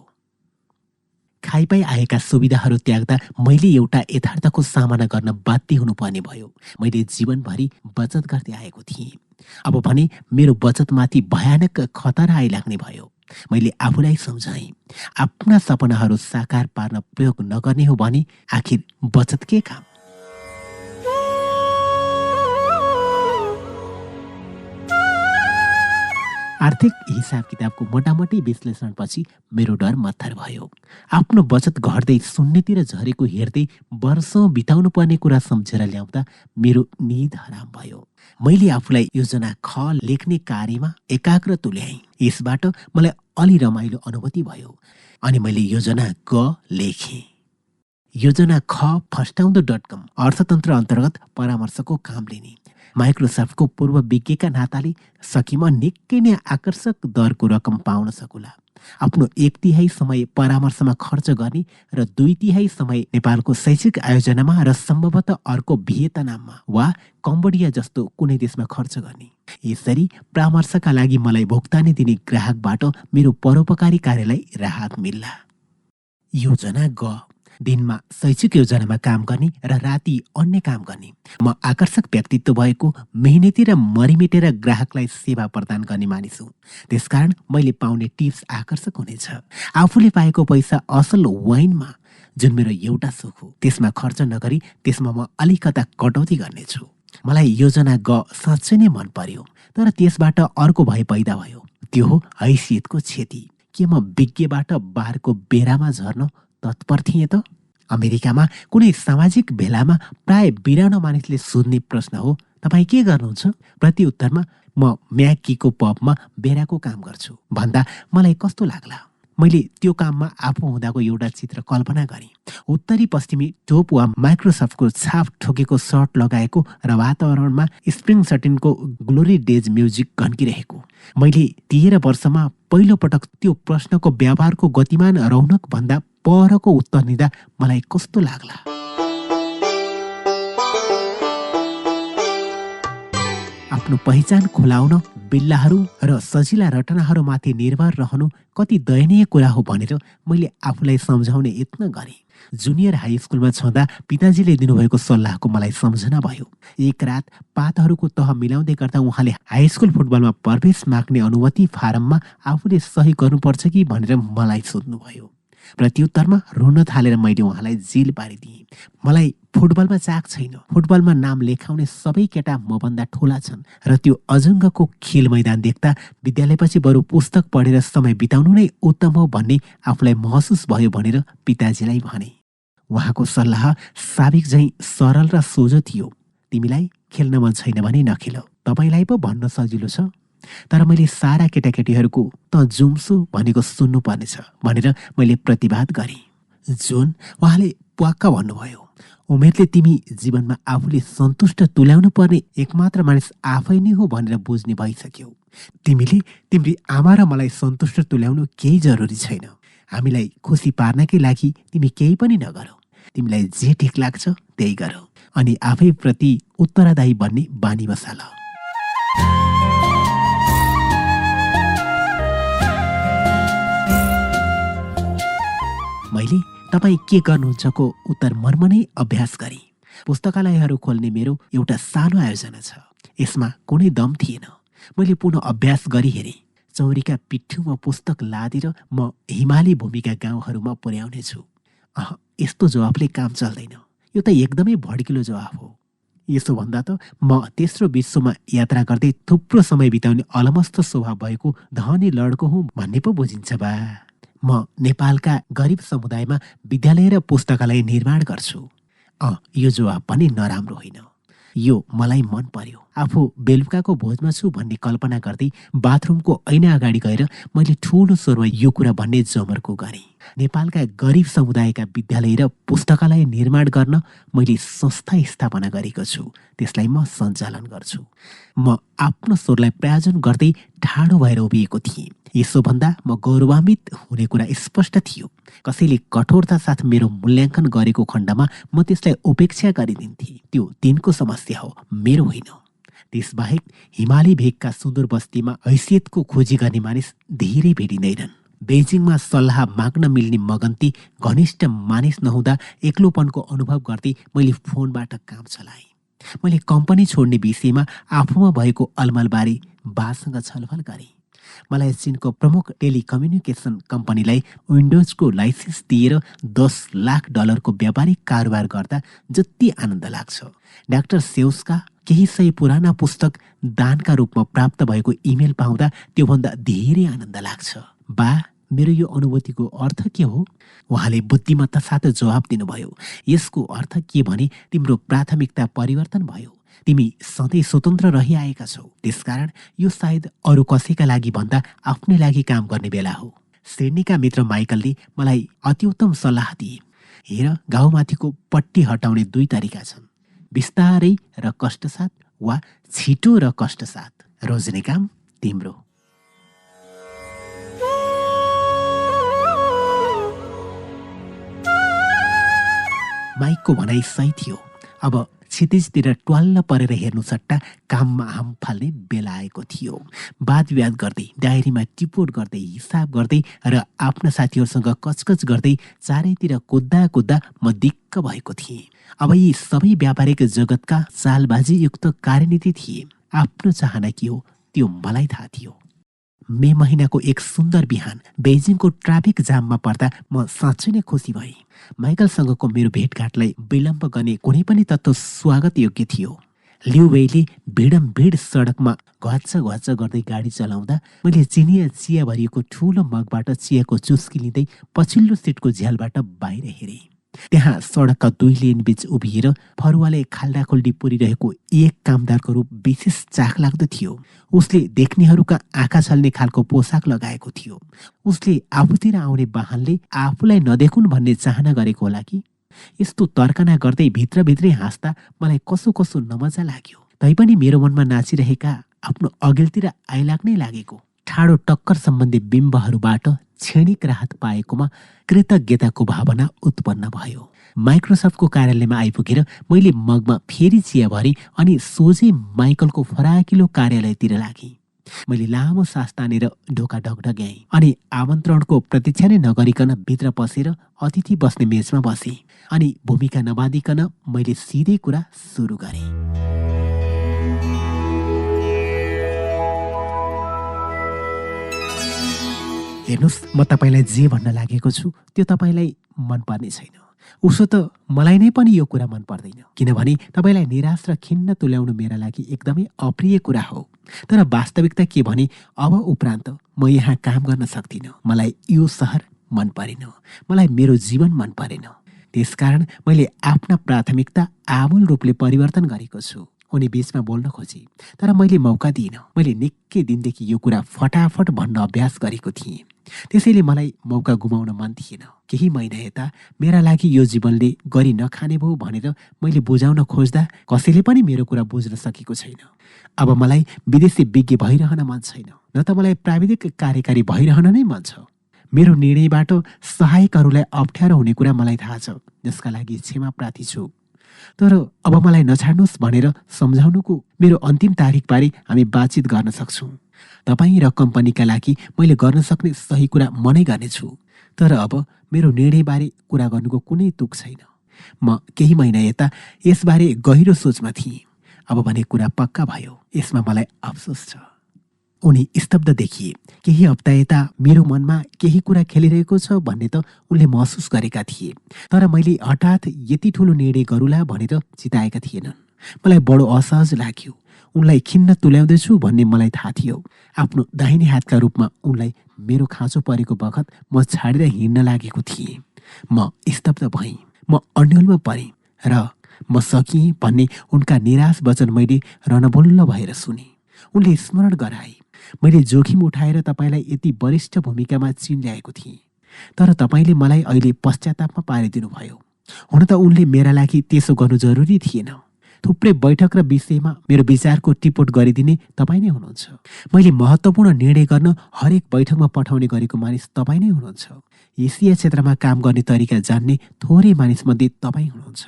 खाइपाई आएका सुविधाहरू त्याग्दा मैले एउटा यथार्थको सामना गर्न बाध्य हुनुपर्ने भयो। मैले जीवनभरि बचत गर्दै आएको थिएँ। अब भने मेरो बचतमाथि भयानक खतरा आइलाग्ने भयो। मैले आफूलाई सम्झाएँ, आफ्ना सपनाहरू साकार पार्न प्रयोग नगर्ने हो भने आखिर बचत के काम? आर्थिक हिसाब किताबको मोटामोटी विश्लेषणपछि मेरो डर मत्थर भयो। आफ्नो बचत घट्दै शून्यतिर झरेको हेर्दै वर्षौं बिताउनु पर्ने कुरा सम्झेर ल्याउँदा मेरो निद हराम भयो। मैले आफूलाई योजना ख लेख्ने कार्यमा एकाग्र तुल्याएँ। यसबाट मलाई अलि रमाइलो अनुभूति भयो अनि मैले योजना ग लेखेँ। योजना ख फस्टाउँदो.com अर्थतन्त्र अन्तर्गत परामर्शको काम लिने। माइक्रोसफ्टको पूर्व विज्ञका नाताले सकेमा निकै नै आकर्षक दरको रकम पाउन सकुला। आफ्नो 1/3 समय परामर्शमा खर्च गर्ने र 2/3 समय नेपालको शैक्षिक आयोजनामा र सम्भवतः अर्को भियतनाममा वा कम्बोडिया जस्तो कुनै देशमा खर्च गर्ने। यसरी परामर्शका लागि मलाई भुक्तानी दिने ग्राहकबाट मेरो परोपकारी कार्यलाई राहत मिल्ला। योजना ग दिनमा शैक्षिक योजनामा काम गर्ने र राति अन्य काम गर्ने। म आकर्षक व्यक्तित्व भएको, मेहनती र मरिमेटेर ग्राहकलाई सेवा प्रदान गर्ने मानिस हुँ। त्यसकारण मैले पाउने टिप्स आकर्षक हुनेछ। आफूले पाएको पैसा असल वाइनमा, जुन मेरो एउटा सुख हो, त्यसमा खर्च नगरी त्यसमा म अलिकता कटौती गर्नेछु। मलाई योजना ग साँच्चै नै मन पर्यो, तर त्यसबाट अर्को भय पैदा भयो। त्यो हो हैसियतको क्षति। के म विज्ञबाट बारको बेरामा झर्न तत्पर थिएँ त? अमेरिकामा कुनै सामाजिक भेलामा प्राय बिरानो मानिसले सोध्ने प्रश्न हो, तपाईँ के गर्नुहुन्छ? प्रत्युत्तरमा म म्याकीको पबमा बेराको काम गर्छु भन्दा मलाई कस्तो लाग्ला? मैले त्यो काममा आफू हुँदाको एउटा चित्र कल्पना गरेँ। उत्तरी पश्चिमी टोप वा माइक्रोसफ्टको छाप ठोकेको सर्ट लगाएको र वातावरणमा स्प्रिङ सटिनको ग्लोरी डेज म्युजिक घन्किरहेको। मैले 13 वर्षमा पहिलो पटक त्यो प्रश्नको व्यापारको गतिमान रौनक भन्दा परको उत्तर दिँदा मलाई कस्तो लाग्ला? आफ्नो पहिचान खुलाउन बिल्लाहरू र सजिला रटनाहरूमाथि निर्भर रहनु कति दयनीय कुरा हो भनेर मैले आफूलाई सम्झाउने यत्न गरेँ। जुनियर हाई स्कुलमा छँदा पिताजीले दिनुभएको सल्लाहको मलाई सम्झना भयो। एक रात पातहरूको तह मिलाउँदै गर्दा उहाँले हाई स्कुल फुटबलमा प्रवेश माग्ने अनुमति फारममा आफूले सही गर्नुपर्छ कि भनेर मलाई सोध्नुभयो। प्रत्युत्तरमा रुन थालेर मैले उहाँलाई जेल पारिदिएँ। मलाई फुटबलमा चाख छैन। फुटबलमा नाम लेखाउने सबै केटा मभन्दा ठुला छन् र त्यो अजङ्गको खेल मैदान देख्दा विद्यालयपछि बरु पुस्तक पढेर समय बिताउनु नै उत्तम हो भन्ने आफूलाई महसुस भयो भनेर पिताजीलाई भने। उहाँको सल्लाह साबिक झैँ सरल र सोझो थियो। तिमीलाई खेल्न मन छैन भने नखेल, तपाईँलाई पो भन्न सजिलो छ। तर मैले सारा केटाकेटीहरूको त जुम्सु भनेको सुन्नु पर्नेछ भनेर मैले प्रतिवाद गरेँ। जोन, उहाँले प्वाक्क भन्नुभयो, उमेरले तिमी जीवनमा आफूले सन्तुष्ट तुल्याउनु पर्ने एकमात्र मानिस आफै नै हो भनेर बुझ्ने भइसक्यौ। तिमीले तिम्री आमा र मलाई सन्तुष्ट तुल्याउनु केही जरुरी छैन। हामीलाई खुसी पार्नकै लागि तिमी केही पनि नगर। तिमीलाई जे ठिक लाग्छ त्यही गर अनि आफै प्रति उत्तरदायी बन्ने बानी बसाल। मैले तपाईँ के गर्नुहुन्छको उत्तर मर्मनै अभ्यास गरेँ। पुस्तकालयहरू खोल्ने मेरो एउटा सानो आयोजना छ। यसमा कुनै दम थिएन। मैले पुनः अभ्यास गरी हेरेँ। चौरीका पिठ्युमा पुस्तक लादेर म हिमाली भूमिका गाउँहरूमा पुर्याउनेछु। यस्तो जवाफले काम चल्दैन। यो त एकदमै भड्किलो जवाफ हो। यसो भन्दा त म तेस्रो विश्वमा यात्रा गर्दै थुप्रो समय बिताउने अलमस्त स्वभाव भएको धनी लड्को हुँ भन्ने पो बुझिन्छ बा। म नेपालका गरिब समुदायमा विद्यालय र पुस्तकालय निर्माण गर्छु। यो जवाब पनि नराम्रो होइन। यो मलाई मन पर्यो। आफू बेलुकाको भोजमा छु भन्ने कल्पना गर्दै बाथरुमको ऐना अगाडि गएर मैले ठुलो स्वरमा यो कुरा भन्ने जमर्को गरेँ। नेपालका गरिब समुदायका विद्यालय र पुस्तकालय निर्माण गर्न मैले संस्था स्थापना गरेको छु। त्यसलाई म सञ्चालन गर्छु। म आफ्नो स्वरलाई प्रायोजन गर्दै ठाडो भएर उभिएको थिएँ। यसो भन्दा म गौरवान्वित हुने कुरा स्पष्ट थियो। कसैले कठोरता साथ मेरो मूल्याङ्कन गरेको खण्डमा म त्यसलाई उपेक्षा गरिदिन्थे। त्यो तिनको समस्या हो, मेरो होइन। त्यसबाहेक हिमाली भेगका सुदूर बस्तीमा हैसियतको खोजी गर्ने मानिस धेरै भेटिँदैनन्। बेजिङमा सल्लाह माग्न मिल्ने मगन्ती घनिष्ठ मानिस नहुँदा एक्लोपनको अनुभव गर्दै मैले फोनबाट काम चलाएँ। मैले कम्पनी छोड्ने विषयमा आफूमा भएको अलमलबारे बासँग छलफल गरेँ। मलाई चीनको प्रमुख टेलिकम्युनिकेसन कम्पनीलाई विन्डोजको लाइसेन्स दिएर $10 लाख को व्यापारिक कारोबार गर्दा जति आनन्द लाग्छ, डाक्टर सेउसका केही सय पुराना पुस्तक दानका रूपमा प्राप्त भएको इमेल पाउँदा त्योभन्दा धेरै आनन्द लाग्छ। बा, मेरो यो अनुभूतिको अर्थ के हो? उहाँले बुद्धिमत्ता साथ जवाब दिनुभयो। यसको अर्थ के भने तिम्रो प्राथमिकता परिवर्तन भयो। तिमी सधैँ स्वतन्त्र रहिआएका छौ। त्यसकारण यो सायद अरू कसैका लागि भन्दा आफ्नै लागि काम गर्ने बेला हो। सिडनीका मित्र माइकलले मलाई अति उत्तम सल्लाह दिए। हेर, घाउमाथिको पट्टी हटाउने 2 तरिका छन्, बिस्तारै र कष्टसाथ वा छिटो र कष्टसाथ। रोज्ने काम तिम्रो। माइकको भनाइ सही थियो। अब क्षितिजतिर ट्वाल्ल परेर हेर्नु सट्टा काममा हाम फाल्ने बेला आएको थियो। वाद विवाद गर्दै, डायरीमा टिपोट गर्दै, हिसाब गर्दै र आफ्ना साथीहरूसँग कचकच गर्दै चारैतिर कुद्दा कुद्दा म दिक्क भएको थिएँ। अब यी सबै व्यापारिक जगतका चालबाजीयुक्त कार्यनीति थिए। आफ्नो चाहना के हो त्यो मलाई थाहा थियो। मे महिनाको एक सुन्दर बिहान बेजिङको ट्राफिक जाममा पर्दा म साँच्चै नै खुसी भएँ। माइकलसँगको मेरो भेटघाटलाई विलम्ब गर्ने कुनै पनि तत्त्व स्वागत योग्य थियो। लिउ वेईले भिडमभिड सडकमा घच्च घच्च गर्दै गाडी चलाउँदा मैले चिनिया चिया भरिएको ठुलो मगबाट चियाको चुस्की लिँदै पछिल्लो सिटको झ्यालबाट बाहिर हेरेँ। त्यहाँ सडकका दुई लेन बीच उभिएर फरुवाले खाल्डाखुल्डी पुरिरहेको एक कामदारको रूप विशेष चाख लाग्दो थियो। उसले देख्नेहरूका आँखा छल्ने खालको पोसाक लगाएको थियो। उसले आफूतिर आउने वाहनले आफूलाई नदेखुन् भन्ने चाहना गरेको होला कि। यस्तो तर्कना गर्दै भित्रभित्रै हाँस्दा मलाई कसो कसो नमजा लाग्यो। तैपनि मेरो मनमा नाचिरहेका आफ्नो अघिल्तिर आइलाग्नै लागेको ठाडो टक्कर सम्बन्धी बिम्बहरूबाट क्षणिक राहत पाएकोमा कृतज्ञताको भावना उत्पन्न भयो। माइक्रोसफ्टको कार्यालयमा आइपुगेर मैले मगमा फेरि चिया भरेँ अनि सोझै माइकलको फराकिलो कार्यालयतिर लागेँ। मैले लामो सास तानेर ढोका ढकढक्याएँ अनि आमन्त्रणको प्रतीक्षा नै नगरिकन भित्र पसेर अतिथि बस्ने मेजमा बसेँ अनि भूमिका नबाँधिकन मैले सिधै कुरा सुरु गरेँ। हेर्नुहोस्, म तपाईँलाई जे भन्न लागेको छु त्यो तपाईँलाई मनपर्ने छैन। उसो त मलाई नै पनि यो कुरा मन पर्दैन, किनभने तपाईँलाई निराश र खिन्न तुल्याउनु मेरा लागि एकदमै अप्रिय कुरा हो। तर वास्तविकता के भने अब उपरान्त म यहाँ काम गर्न सक्दिनँ। मलाई यो सहर मन परेन, मलाई मेरो जीवन मन परेन। त्यसकारण मैले आफ्ना प्राथमिकता आमूल रूपले परिवर्तन गरेको छु। उनी बीचमा बोल्न खोजे, तर मैले मौका दिइनँ। मैले निकै दिनदेखि यो कुरा फटाफट भन्न अभ्यास गरेको थिएँ, त्यसैले मलाई मौका गुमाउन मन थिएन। केही महिना यता मेरा लागि यो जीवनले गरी नखाने भयो भनेर मैले बुझाउन खोज्दा कसैले पनि मेरो कुरा बुझ्न सकेको छैन। अब मलाई विदेशी विज्ञ भइरहन मन छैन, न त मलाई प्राविधिक कार्यकारी भइरहन नै मन छ। मेरो निर्णयबाट सहायकहरूलाई अप्ठ्यारो हुने कुरा मलाई थाहा छ, जसका लागि क्षमा प्रार्थी छु। तर अब मलाई नछाड्नुहोस् भनेर सम्झाउनुको मेरो अन्तिम तारिखबारे हामी बातचित गर्न सक्छौँ। तपाईँ र कम्पनीका लागि मैले गर्न सक्ने सही कुरा म नै गर्नेछु। तर अब मेरो निर्णयबारे कुरा गर्नुको कुनै तुक छैन। म केही महिना यता यसबारे गहिरो सोचमा थिएँ। अब भने कुरा पक्का भयो, यसमा मलाई अफसोस छ। उनी स्तब्ध देखिए। केही हप्ता यता मेरो मनमा केही कुरा खेलिरहेको छ भन्ने त उनले महसुस गरेका थिए, तर मैले हठात यति ठुलो निर्णय गरूला भनेर चिताएका थिएनन्। मलाई बडो असहज लाग्यो। उनलाई खिन्न तुल्याउँदैछु भन्ने मलाई थाहा थियो। आफ्नो दाहिने हातका रूपमा उनलाई मेरो खाँचो परेको बखत म छाडेर हिँड्न लागेको थिएँ। म स्तब्ध भएँ, म अन्यलमा परेँ र म सकिएँ भन्ने उनका निराश वचन मैले रणबुल्ल भएर सुने। उनले स्मरण गराए, मैले जोखिम उठाएर तपाईँलाई यति वरिष्ठ भूमिकामा चिन ल्याएको थिएँ, तर तपाईँले मलाई अहिले पश्चातापमा पारिदिनु भयो। हुन त उनले मेरा लागि त्यसो गर्नु जरुरी थिएन। थुप्रै बैठक र विषयमा मेरो विचारको टिपोट गरिदिने तपाईँ नै हुनुहुन्छ। मैले महत्त्वपूर्ण निर्णय गर्न हरेक बैठकमा पठाउने गरेको मानिस तपाईँ नै हुनुहुन्छ। एसिया क्षेत्रमा काम गर्ने तरिका जान्ने थोरै मानिसमध्ये तपाईँ हुनुहुन्छ।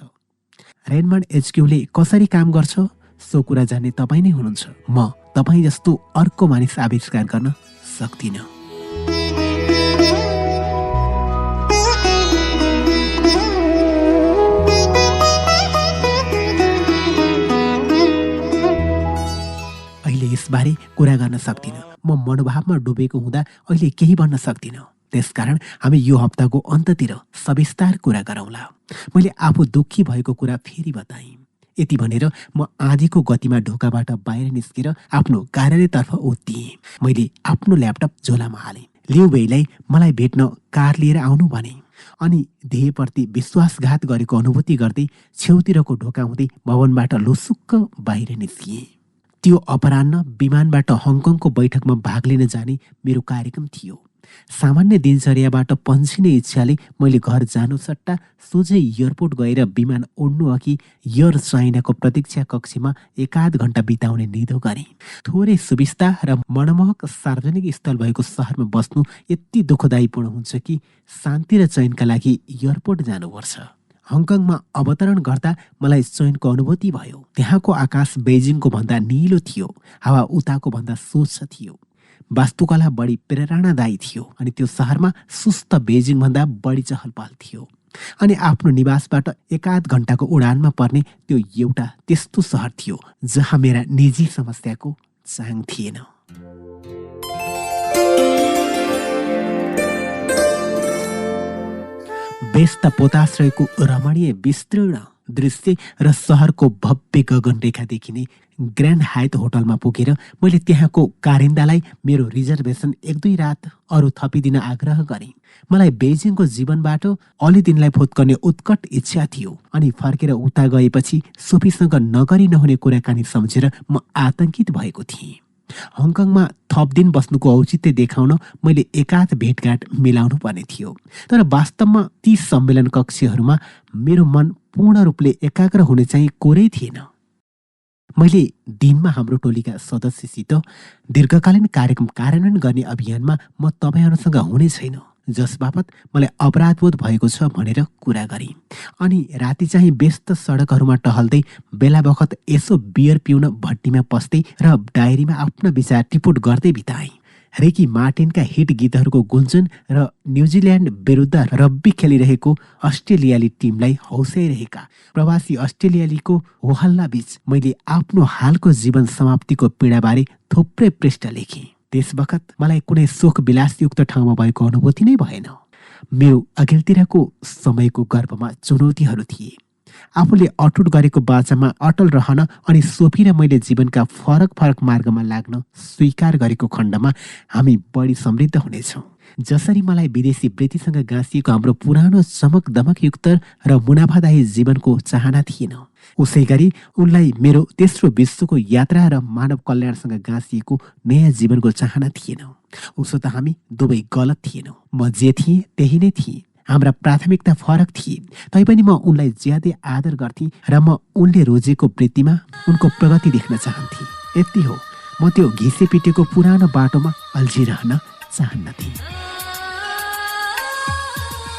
रेनमन्ड एचक्यूले कसरी काम गर्छ सो कुरा जान्ने तपाईँ नै हुनुहुन्छ। म तपाईँ जस्तो अर्को मानिस आविष्कार गर्न सक्दिनँ। अहिले यसबारे कुरा गर्न सक्दिनँ। म मनोभावमा डुबेको हुँदा अहिले केही भन्न सक्दिनँ। त्यसकारण हामी यो हप्ताको अन्ततिर सविस्तार कुरा गरौँला। मैले आफू दुःखी भएको कुरा फेरि बताएँ। यति भनेर म आँधीको गतिमा ढोकाबाट बाहिर निस्केर आफ्नो कार्यालयतर्फ उत्तिएँ। मैले आफ्नो ल्यापटप झोलामा हालेँ। लिउ वेईलाई मलाई भेट्न कार लिएर आउनु भने अनि ध्येयप्रति विश्वासघात गरेको अनुभूति गर्दै छेउतिरको ढोका हुँदै भवनबाट लुसुक्क बाहिर निस्किएँ। त्यो अपराह्न विमानबाट हङकङको बैठकमा भाग लिन जाने मेरो कार्यक्रम थियो। सामान्य दिनचर्याबाट पन्छिने इच्छाले मैले घर जानु सट्टा सोझै एयरपोर्ट गएर विमान उड्नु अघि एयर चाइनाको प्रतीक्षा कक्षमा एकाध घण्टा बिताउने निधो गरेँ। थोरै सुविस्ता र मनमोहक सार्वजनिक स्थल भएको सहरमा बस्नु यति दुःखदायीपूर्ण हुन्छ कि शान्ति र चयनका लागि एयरपोर्ट जानुपर्छ। हङकङमा अवतरण गर्दा मलाई चयनको अनुभूति भयो। त्यहाँको आकाश बेजिङको भन्दा निलो थियो, हावा उताको भन्दा स्वच्छ थियो, वास्तुकला बढी प्रेरणादायी थियो अनि त्यो शहरमा सुस्त बेजिङ भन्दा बढी चहल पहल थियो। अनि आफ्नो निवासबाट एकाध घण्टाको उडानमा पर्ने त्यो एउटा त्यस्तो सहर थियो जहाँ मेरा निजी समस्याको चाङ थिएन। व्यस्त पोताश्रयको रमणीय विस्तीर्ण दृश्य र सहरको भव्य गगन रेखा देखिने ग्रान्ड हायत होटलमा पुगेर मैले त्यहाँको कारिन्दालाई मेरो रिजर्भेसन 1-2 रात अरू थपिदिन आग्रह गरेँ। मलाई बेजिङको जीवनबाट अलि दिनलाई फुत्कने उत्कट इच्छा थियो अनि फर्केर उता गएपछि सोफीसँग नगरी नहुने कुराकानी सम्झेर म आतंकित भएको थिएँ। हङकङमा थप दिन बस्नुको औचित्य देखाउन मैले एकाध भेटघाट मिलाउनु पर्ने थियो, तर वास्तवमा ती सम्मेलन कक्षहरूमा मेरो मन पूर्ण रूपले एकाग्र हुने चाहिँ कोरै थिएन। मैले दिनमा हाम्रो टोलीका सदस्यसित दीर्घकालीन कार्यक्रम कार्यान्वयन गर्ने अभियानमा म तपाईँहरूसँग हुने छैन जसबापत मलाई अपराधबोध भएको छ भनेर कुरा गरेँ अनि राति चाहिँ व्यस्त सडकहरूमा टहल्दै बेला बखत यसो बियर पिउन भट्टीमा पस्दै र डायरीमा आफ्ना विचार टिपोट गर्दै बिताएँ। रिकी मार्टिनका हिट गीतहरूको गुन्जन र न्युजिल्यान्ड विरुद्ध रग्बी खेलिरहेको अस्ट्रेलियाली टिमलाई हौसाइरहेका प्रवासी अस्ट्रेलियालीको होहल्ला बीच मैले आफ्नो हालको जीवन समाप्तिको पीडाबारे थुप्रै पृष्ठ लेखेँ। त्यस बखत मलाई कुनै शोक विलासयुक्त ठाउँमा भएको अनुभूति नै भएन। मेरो अघिल्तिरको समयको गर्भमा चुनौतीहरू थिए। आफूले अटुट गरेको बाचामा अटल रहन अनि सोफी र मैले जीवनका फरक फरक मार्गमा लाग्न स्वीकार गरेको खण्डमा हामी बढी समृद्ध हुनेछौँ। जसरी मलाई विदेशी वृत्तिसँग गाँसिएको हाम्रो पुरानो चमक दमकयुक्त र मुनाफादायी जीवनको चाहना थिएन, उसै गरी उनलाई मेरो तेस्रो विश्वको यात्रा र मानव कल्याणसँग गाँसिएको नयाँ जीवनको चाहना थिएन। उसो त हामी दुवै गलत थिएनौँ। म जे थिएँ त्यही नै थिएँ। हाम्रा प्राथमिकता फरक थिए, तैपनि म उनलाई ज्यादै आदर गर्थेँ र म उनले रोजेको वृत्तिमा उनको प्रगति देख्न चाहन्थेँ। यति हो, म त्यो घिसे पिटेको पुरानो बाटोमा अल्झिरहन चाहन्नथेँ।